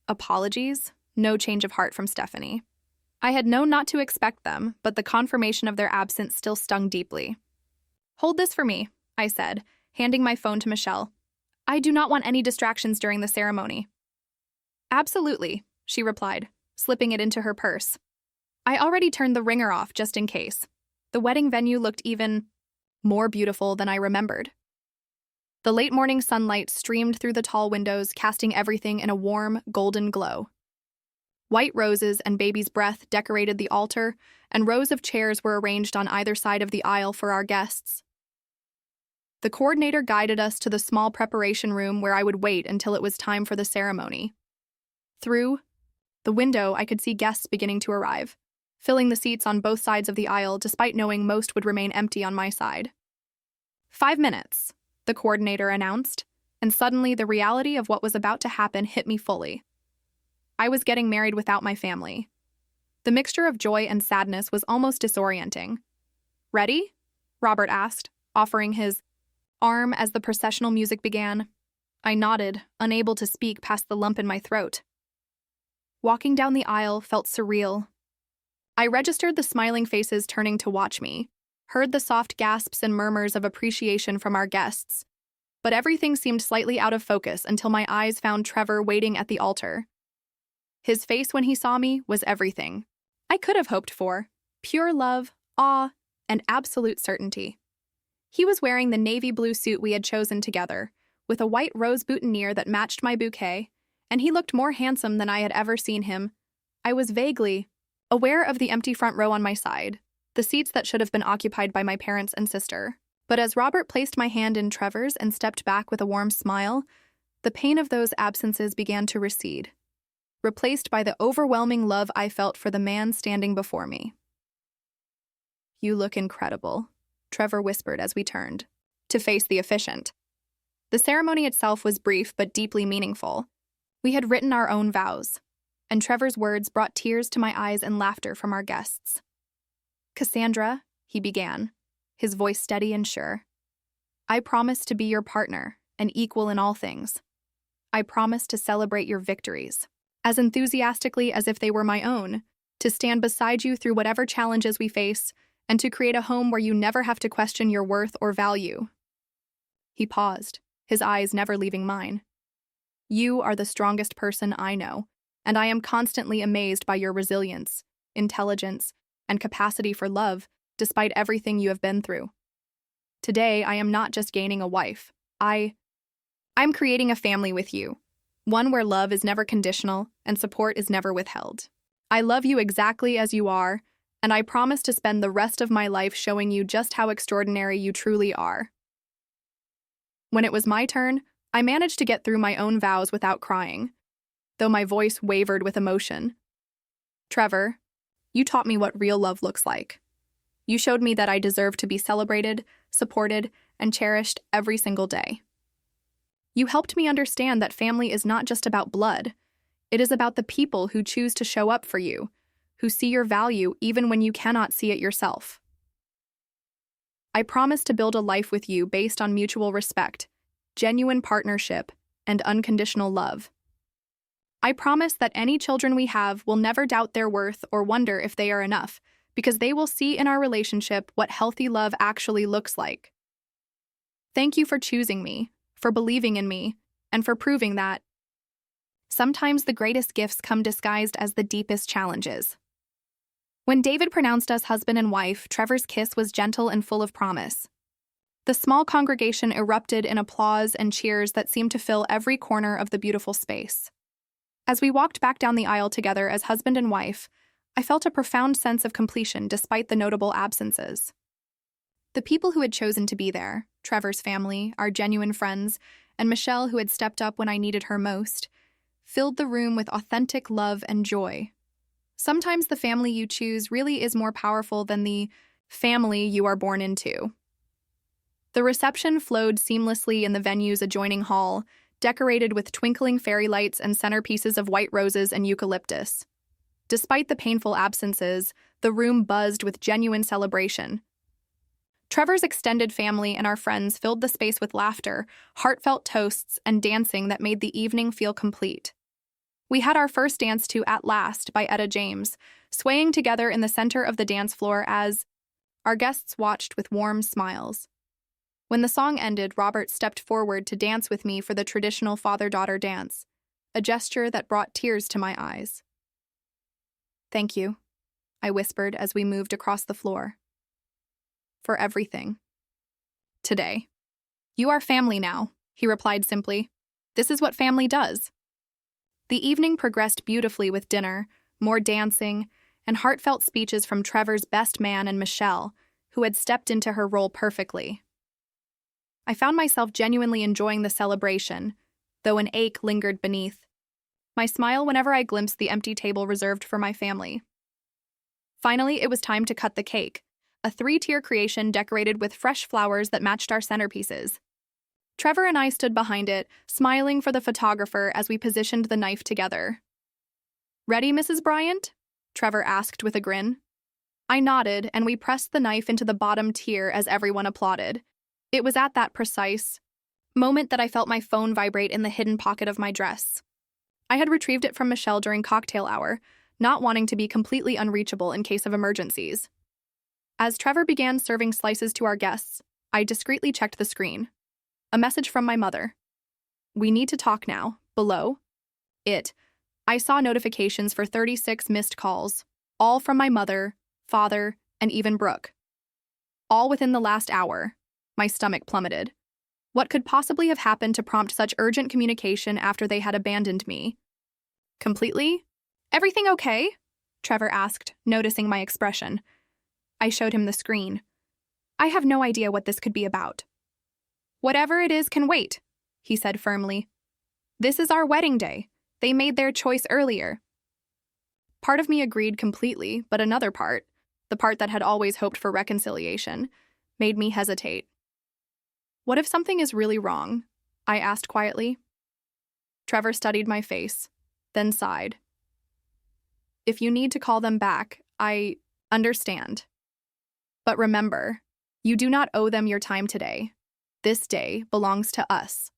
apologies, no change of heart from Stephanie. I had known not to expect them, but the confirmation of their absence still stung deeply. "Hold this for me," I said, handing my phone to Michelle. "I do not want any distractions during the ceremony." "Absolutely," she replied, slipping it into her purse. I already turned the ringer off just in case. The wedding venue looked even more beautiful than I remembered. The late morning sunlight streamed through the tall windows, casting everything in a warm, golden glow. White roses and baby's breath decorated the altar, and rows of chairs were arranged on either side of the aisle for our guests. The coordinator guided us to the small preparation room where I would wait until it was time for the ceremony. Through the window, I could see guests beginning to arrive, filling the seats on both sides of the aisle despite knowing most would remain empty on my side. 5 minutes, the coordinator announced, and suddenly the reality of what was about to happen hit me fully. I was getting married without my family. The mixture of joy and sadness was almost disorienting. "Ready?" Robert asked, offering his arm as the processional music began. I nodded, unable to speak past the lump in my throat. Walking down the aisle felt surreal. I registered the smiling faces turning to watch me, heard the soft gasps and murmurs of appreciation from our guests, but everything seemed slightly out of focus until my eyes found Trevor waiting at the altar. His face when he saw me was everything I could have hoped for: pure love, awe, and absolute certainty. He was wearing the navy blue suit we had chosen together, with a white rose boutonniere that matched my bouquet, and he looked more handsome than I had ever seen him. I was vaguely aware of the empty front row on my side, the seats that should have been occupied by my parents and sister. But as Robert placed my hand in Trevor's and stepped back with a warm smile, the pain of those absences began to recede, replaced by the overwhelming love I felt for the man standing before me. "You look incredible," Trevor whispered as we turned to face the officiant. The ceremony itself was brief but deeply meaningful. We had written our own vows, and Trevor's words brought tears to my eyes and laughter from our guests. "Cassandra," he began, his voice steady and sure, "I promise to be your partner and equal in all things. I promise to celebrate your victories as enthusiastically as if they were my own, to stand beside you through whatever challenges we face, and to create a home where you never have to question your worth or value." He paused, his eyes never leaving mine. "You are the strongest person I know, and I am constantly amazed by your resilience, intelligence, and capacity for love, despite everything you have been through. Today, I am not just gaining a wife. I'm creating a family with you. One where love is never conditional and support is never withheld. I love you exactly as you are, and I promise to spend the rest of my life showing you just how extraordinary you truly are." When it was my turn, I managed to get through my own vows without crying, though my voice wavered with emotion. "Trevor, you taught me what real love looks like. You showed me that I deserve to be celebrated, supported, and cherished every single day. You helped me understand that family is not just about blood. It is about the people who choose to show up for you, who see your value even when you cannot see it yourself. I promise to build a life with you based on mutual respect, genuine partnership, and unconditional love. I promise that any children we have will never doubt their worth or wonder if they are enough, because they will see in our relationship what healthy love actually looks like. Thank you for choosing me, for believing in me, and for proving that sometimes the greatest gifts come disguised as the deepest challenges." When David pronounced us husband and wife, Trevor's kiss was gentle and full of promise. The small congregation erupted in applause and cheers that seemed to fill every corner of the beautiful space. As we walked back down the aisle together as husband and wife, I felt a profound sense of completion despite the notable absences. The people who had chosen to be there, Trevor's family, our genuine friends, and Michelle, who had stepped up when I needed her most, filled the room with authentic love and joy. Sometimes the family you choose really is more powerful than the family you are born into. The reception flowed seamlessly in the venue's adjoining hall, decorated with twinkling fairy lights and centerpieces of white roses and eucalyptus. Despite the painful absences, the room buzzed with genuine celebration. Trevor's extended family and our friends filled the space with laughter, heartfelt toasts, and dancing that made the evening feel complete. We had our first dance to At Last by Etta James, swaying together in the center of the dance floor as our guests watched with warm smiles. When the song ended, Robert stepped forward to dance with me for the traditional father-daughter dance, a gesture that brought tears to my eyes. "Thank you," I whispered as we moved across the floor. "For everything. Today." "You are family now," he replied simply. "This is what family does." The evening progressed beautifully with dinner, more dancing, and heartfelt speeches from Trevor's best man and Michelle, who had stepped into her role perfectly. I found myself genuinely enjoying the celebration, though an ache lingered beneath my smile whenever I glimpsed the empty table reserved for my family. Finally, it was time to cut the cake, a 3-tier creation decorated with fresh flowers that matched our centerpieces. Trevor and I stood behind it, smiling for the photographer as we positioned the knife together. "Ready, Mrs. Bryant?" Trevor asked with a grin. I nodded, and we pressed the knife into the bottom tier as everyone applauded. It was at that precise moment that I felt my phone vibrate in the hidden pocket of my dress. I had retrieved it from Michelle during cocktail hour, not wanting to be completely unreachable in case of emergencies. As Trevor began serving slices to our guests, I discreetly checked the screen. A message from my mother. "We need to talk now. Below." I saw notifications for 36 missed calls, all from my mother, father, and even Brooke. All within the last hour. My stomach plummeted. What could possibly have happened to prompt such urgent communication after they had abandoned me? Completely? "Everything okay?" Trevor asked, noticing my expression. I showed him the screen. "I have no idea what this could be about." "Whatever it is can wait," he said firmly. "This is our wedding day. They made their choice earlier." Part of me agreed completely, but another part, the part that had always hoped for reconciliation, made me hesitate. "What if something is really wrong?" I asked quietly. Trevor studied my face, then sighed. "If you need to call them back, I understand. But remember, you do not owe them your time today. This day belongs to us."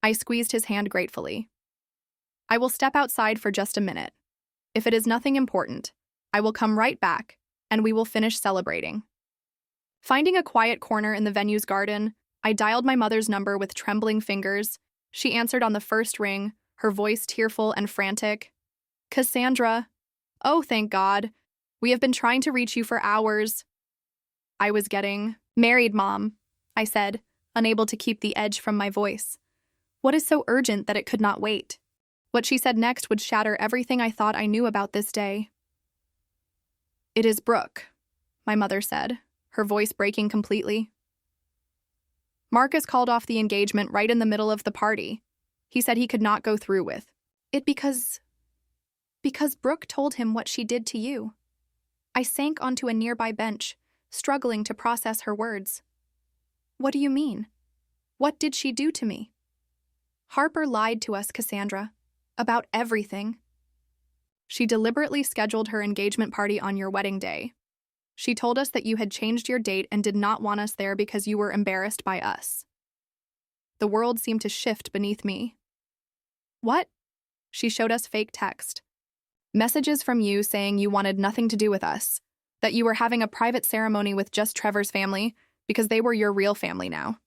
I squeezed his hand gratefully. "I will step outside for just a minute. If it is nothing important, I will come right back, and we will finish celebrating." Finding a quiet corner in the venue's garden, I dialed my mother's number with trembling fingers. She answered on the first ring, her voice tearful and frantic. "Cassandra. Oh, thank God. We have been trying to reach you for hours." "I was getting married, Mom," I said, unable to keep the edge from my voice. What is so urgent that it could not wait? What she said next would shatter everything I thought I knew about this day. "It is Brooke," my mother said, her voice breaking completely. "Marcus called off the engagement right in the middle of the party. He said he could not go through with it because Brooke told him what she did to you." I sank onto a nearby bench, struggling to process her words. "What do you mean? What did she do to me?" "Harper lied to us, Cassandra. About everything. She deliberately scheduled her engagement party on your wedding day. She told us that you had changed your date and did not want us there because you were embarrassed by us." The world seemed to shift beneath me. "What?" She showed us fake text. Messages from you saying you wanted nothing to do with us, that you were having a private ceremony with just Trevor's family because they were your real family now.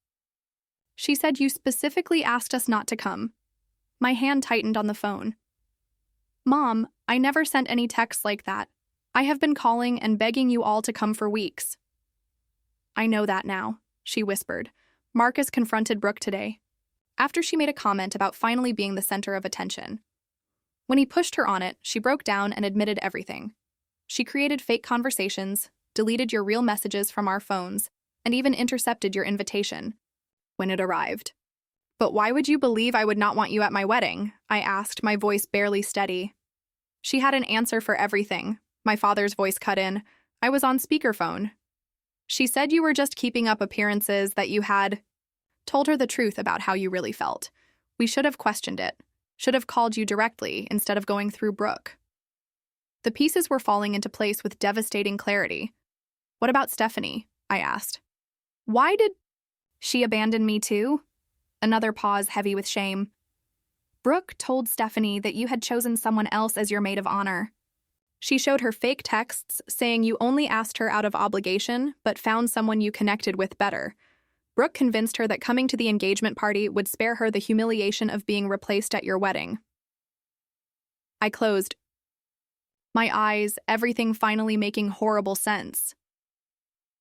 She said you specifically asked us not to come. My hand tightened on the phone. "Mom, I never sent any texts like that. I have been calling and begging you all to come for weeks." "I know that now," she whispered. "Marcus confronted Brooke today, after she made a comment about finally being the center of attention. When he pushed her on it, she broke down and admitted everything. She created fake conversations, deleted your real messages from our phones, and even intercepted your invitation when it arrived." "But why would you believe I would not want you at my wedding?" I asked, my voice barely steady. She had an answer for everything. My father's voice cut in. I was on speakerphone. "She said you were just keeping up appearances, that you had told her the truth about how you really felt. We should have questioned it. Should have called you directly instead of going through Brooke." The pieces were falling into place with devastating clarity. "What about Stephanie?" I asked. Why did she abandon me too? Another pause heavy with shame. Brooke told Stephanie that you had chosen someone else as your maid of honor. She showed her fake texts saying you only asked her out of obligation, but found someone you connected with better. Brooke convinced her that coming to the engagement party would spare her the humiliation of being replaced at your wedding. I closed my eyes, everything finally making horrible sense.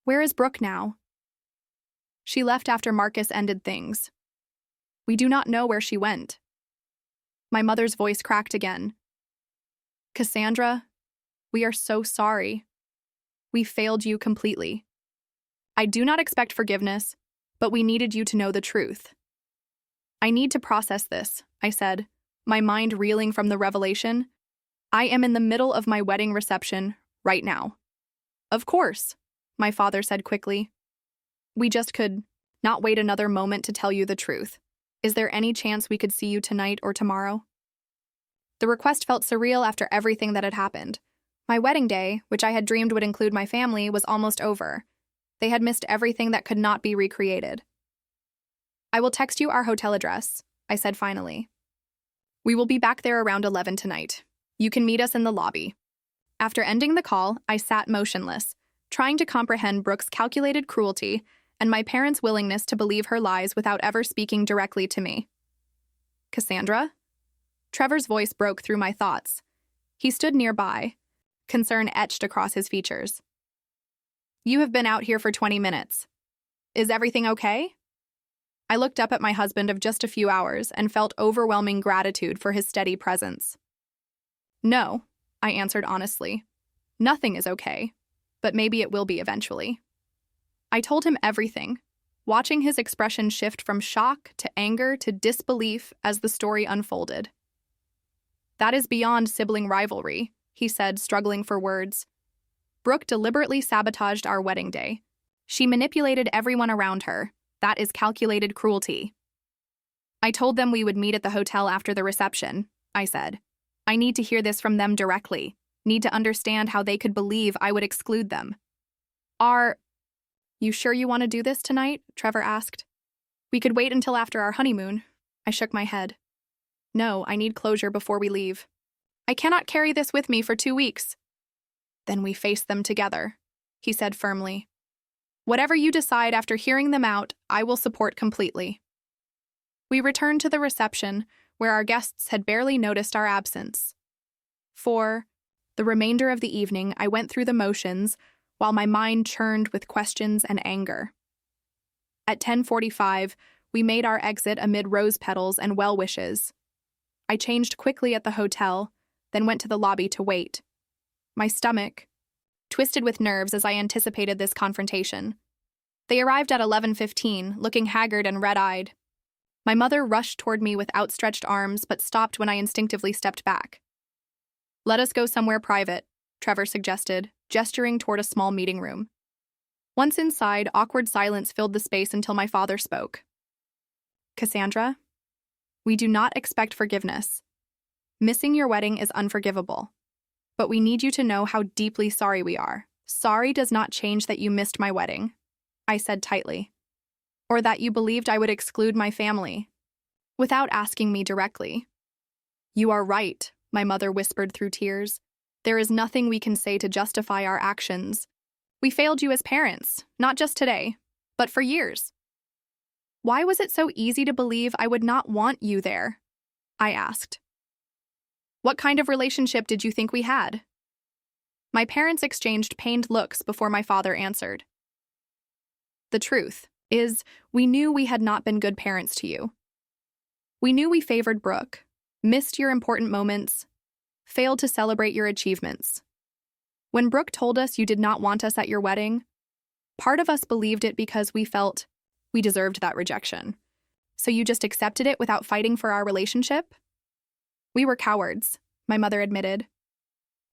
Where is Brooke now? She left after Marcus ended things. We do not know where she went. My mother's voice cracked again. Cassandra, we are so sorry. We failed you completely. I do not expect forgiveness, but we needed you to know the truth. I need to process this, I said, my mind reeling from the revelation. I am in the middle of my wedding reception right now. Of course, my father said quickly. We just could not wait another moment to tell you the truth. Is there any chance we could see you tonight or tomorrow? The request felt surreal after everything that had happened. My wedding day, which I had dreamed would include my family, was almost over. They had missed everything that could not be recreated. I will text you our hotel address, I said finally. We will be back there around 11 tonight. You can meet us in the lobby. After ending the call, I sat motionless, trying to comprehend Brooke's calculated cruelty and my parents' willingness to believe her lies without ever speaking directly to me. Cassandra? Trevor's voice broke through my thoughts. He stood nearby, concern etched across his features. You have been out here for 20 minutes. Is everything okay? I looked up at my husband of just a few hours and felt overwhelming gratitude for his steady presence. No, I answered honestly. Nothing is okay, but maybe it will be eventually. I told him everything, watching his expression shift from shock to anger to disbelief as the story unfolded. That is beyond sibling rivalry, he said, struggling for words. Brooke deliberately sabotaged our wedding day. She manipulated everyone around her. That is calculated cruelty. I told them we would meet at the hotel after the reception, I said. I need to hear this from them directly, need to understand how they could believe I would exclude them. Are you sure you want to do this tonight? Trevor asked. We could wait until after our honeymoon. I shook my head. No, I need closure before we leave. I cannot carry this with me for 2 weeks. Then we face them together, he said firmly. Whatever you decide after hearing them out, I will support completely. We returned to the reception, where our guests had barely noticed our absence. For the remainder of the evening, I went through the motions, while my mind churned with questions and anger. At 10:45, we made our exit amid rose petals and well wishes. I changed quickly at the hotel, then went to the lobby to wait. My stomach twisted with nerves as I anticipated this confrontation. They arrived at 11:15, looking haggard and red-eyed. My mother rushed toward me with outstretched arms, but stopped when I instinctively stepped back. Let us go somewhere private, Trevor suggested, gesturing toward a small meeting room. Once inside, awkward silence filled the space until my father spoke. Cassandra, we do not expect forgiveness. Missing your wedding is unforgivable. But we need you to know how deeply sorry we are. Sorry does not change that you missed my wedding, I said tightly. Or that you believed I would exclude my family, without asking me directly. You are right, my mother whispered through tears. There is nothing we can say to justify our actions. We failed you as parents, not just today, but for years. Why was it so easy to believe I would not want you there? I asked. What kind of relationship did you think we had? My parents exchanged pained looks before my father answered. The truth is, we knew we had not been good parents to you. We knew we favored Brooke, missed your important moments, failed to celebrate your achievements. When Brooke told us you did not want us at your wedding, part of us believed it because we felt we deserved that rejection. So you just accepted it without fighting for our relationship? We were cowards, my mother admitted.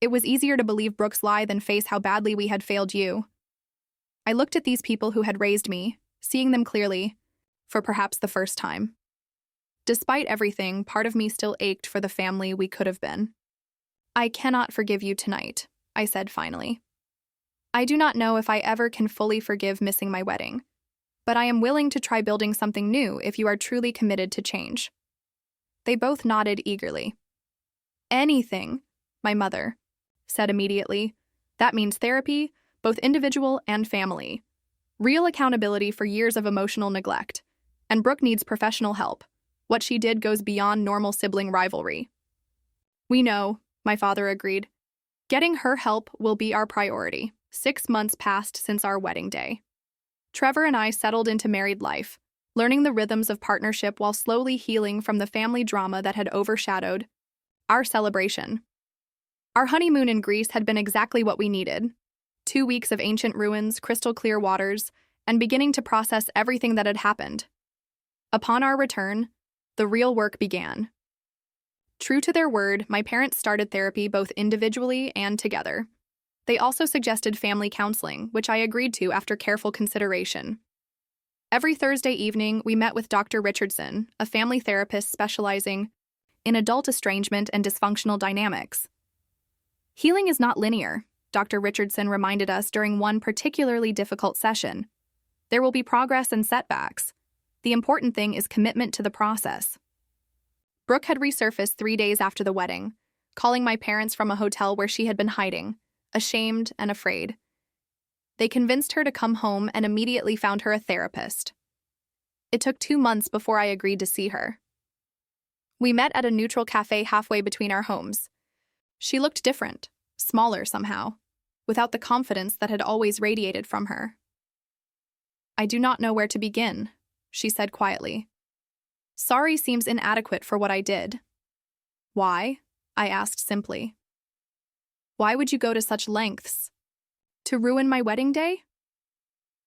It was easier to believe Brooke's lie than face how badly we had failed you. I looked at these people who had raised me, seeing them clearly, for perhaps the first time. Despite everything, part of me still ached for the family we could have been. I cannot forgive you tonight, I said finally. I do not know if I ever can fully forgive missing my wedding. but I am willing to try building something new if you are truly committed to change." They both nodded eagerly. "Anything," my mother said immediately. "That means therapy, both individual and family. Real accountability for years of emotional neglect. And Brooke needs professional help. What she did goes beyond normal sibling rivalry." "We know," my father agreed. "Getting her help will be our priority." 6 months passed since our wedding day. Trevor and I settled into married life, learning the rhythms of partnership while slowly healing from the family drama that had overshadowed our celebration. Our honeymoon in Greece had been exactly what we needed. 2 weeks of ancient ruins, crystal-clear waters, and beginning to process everything that had happened. Upon our return, the real work began. True to their word, my parents started therapy both individually and together. They also suggested family counseling, which I agreed to after careful consideration. Every Thursday evening, we met with Dr. Richardson, a family therapist specializing in adult estrangement and dysfunctional dynamics. "Healing is not linear," Dr. Richardson reminded us during one particularly difficult session. "There will be progress and setbacks. The important thing is commitment to the process." Brooke had resurfaced 3 days after the wedding, calling my parents from a hotel where she had been hiding, ashamed and afraid. They convinced her to come home and immediately found her a therapist. It took 2 months before I agreed to see her. We met at a neutral cafe halfway between our homes. She looked different, smaller somehow, without the confidence that had always radiated from her. "I do not know where to begin," she said quietly. "Sorry seems inadequate for what I did." "Why?" I asked simply. "Why would you go to such lengths? To ruin my wedding day?"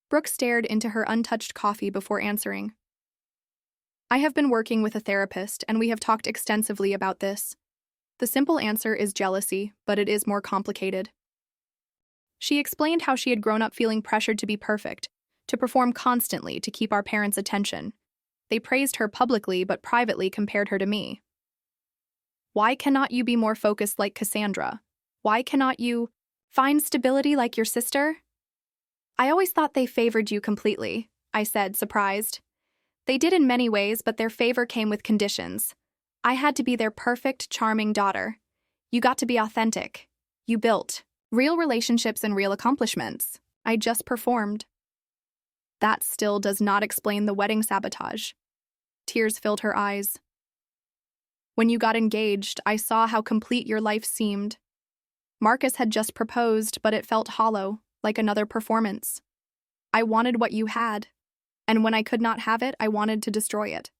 Brooke stared into her untouched coffee before answering. "I have been working with a therapist, and we have talked extensively about this. The simple answer is jealousy, but it is more complicated." She explained how she had grown up feeling pressured to be perfect, to perform constantly to keep our parents' attention. They praised her publicly but privately compared her to me. "Why cannot you be more focused like Cassandra? Why cannot you find stability like your sister?" "I always thought they favored you completely," I said, surprised. "They did in many ways, but their favor came with conditions. I had to be their perfect, charming daughter. You got to be authentic. You built real relationships and real accomplishments. I just performed." That still does not explain the wedding sabotage. Tears filled her eyes. "When you got engaged, I saw how complete your life seemed. Marcus had just proposed, but it felt hollow, like another performance. I wanted what you had, and when I could not have it, I wanted to destroy it.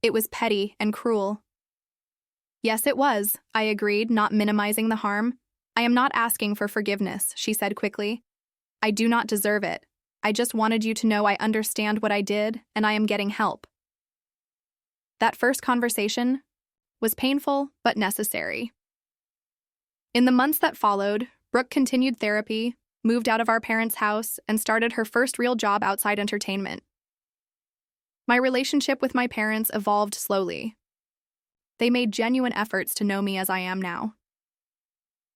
It was petty and cruel." "Yes, it was," I agreed, not minimizing the harm. "I am not asking for forgiveness," she said quickly. "I do not deserve it. I just wanted you to know I understand what I did, and I am getting help." That first conversation was painful but necessary. In the months that followed, Brooke continued therapy, moved out of our parents' house, and started her first real job outside entertainment. My relationship with my parents evolved slowly. They made genuine efforts to know me as I am now.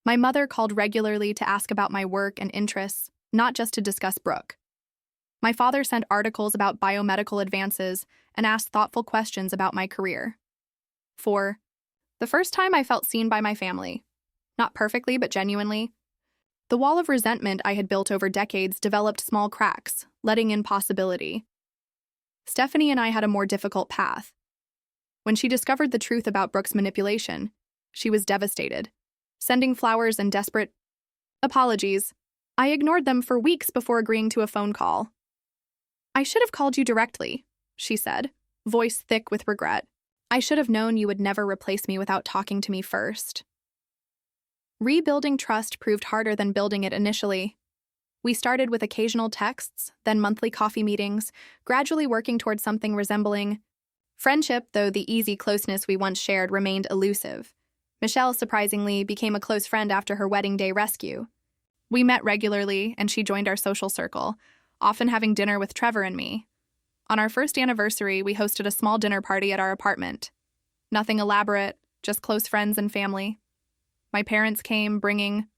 My mother called regularly to ask about my work and interests, not just to discuss Brooke. My father sent articles about biomedical advances and asked thoughtful questions about my career. For the first time, I felt seen by my family. Not perfectly, but genuinely. The wall of resentment I had built over decades developed small cracks, letting in possibility. Stephanie and I had a more difficult path. When she discovered the truth about Brooke's manipulation, she was devastated. Sending flowers and desperate apologies, I ignored them for weeks before agreeing to a phone call. "I should have called you directly," she said, voice thick with regret. "I should have known you would never replace me without talking to me first." Rebuilding trust proved harder than building it initially. We started with occasional texts, then monthly coffee meetings, gradually working towards something resembling friendship, though the easy closeness we once shared remained elusive. Michelle, surprisingly, became a close friend after her wedding day rescue. We met regularly, and she joined our social circle, often having dinner with Trevor and me. On our first anniversary, we hosted a small dinner party at our apartment. Nothing elaborate, just close friends and family. My parents came, bringing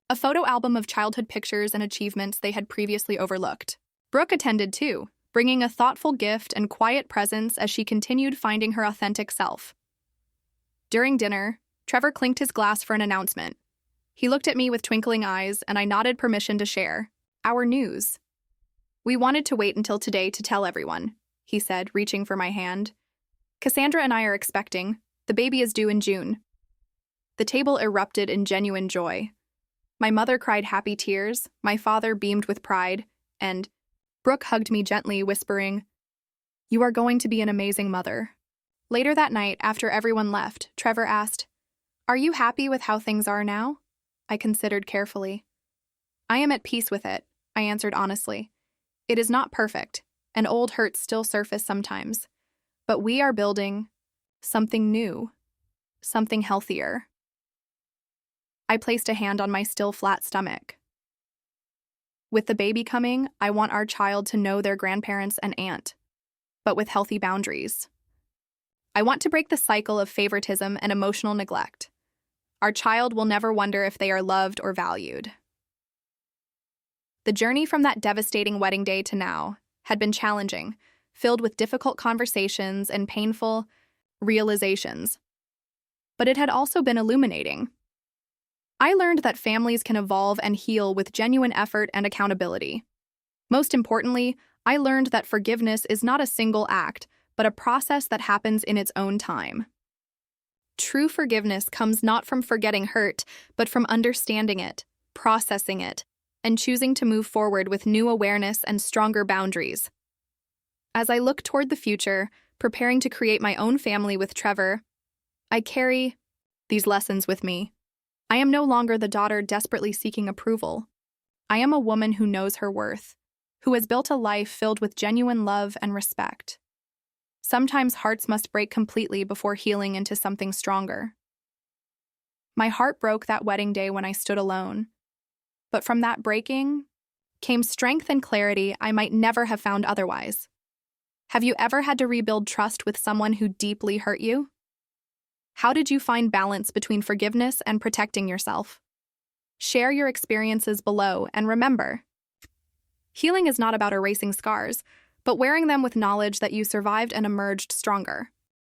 a photo album of childhood pictures and achievements they had previously overlooked. Brooke attended too, bringing a thoughtful gift and quiet presence as she continued finding her authentic self. During dinner, Trevor clinked his glass for an announcement. He looked at me with twinkling eyes, and I nodded permission to share our news. "We wanted to wait until today to tell everyone," he said, reaching for my hand. "Cassandra and I are expecting. The baby is due in June." The table erupted in genuine joy. My mother cried happy tears, my father beamed with pride, and Brooke hugged me gently, whispering, "You are going to be an amazing mother." Later that night, after everyone left, Trevor asked, "Are you happy with how things are now?" I considered carefully. "I am at peace with it," I answered honestly. "It is not perfect, and old hurts still surface sometimes. But we are building something new, something healthier." I placed a hand on my still flat stomach. With the baby coming, I want our child to know their grandparents and aunt, but with healthy boundaries. I want to break the cycle of favoritism and emotional neglect. Our child will never wonder if they are loved or valued. The journey from that devastating wedding day to now had been challenging, filled with difficult conversations and painful realizations. But it had also been illuminating. I learned that families can evolve and heal with genuine effort and accountability. Most importantly, I learned that forgiveness is not a single act, but a process that happens in its own time. True forgiveness comes not from forgetting hurt, but from understanding it, processing it, and choosing to move forward with new awareness and stronger boundaries. As I look toward the future, preparing to create my own family with Trevor, I carry these lessons with me. I am no longer the daughter desperately seeking approval. I am a woman who knows her worth, who has built a life filled with genuine love and respect. Sometimes hearts must break completely before healing into something stronger. My heart broke that wedding day when I stood alone. But from that breaking came strength and clarity I might never have found otherwise. Have you ever had to rebuild trust with someone who deeply hurt you? How did you find balance between forgiveness and protecting yourself? Share your experiences below, and remember, healing is not about erasing scars, but wearing them with knowledge that you survived and emerged stronger.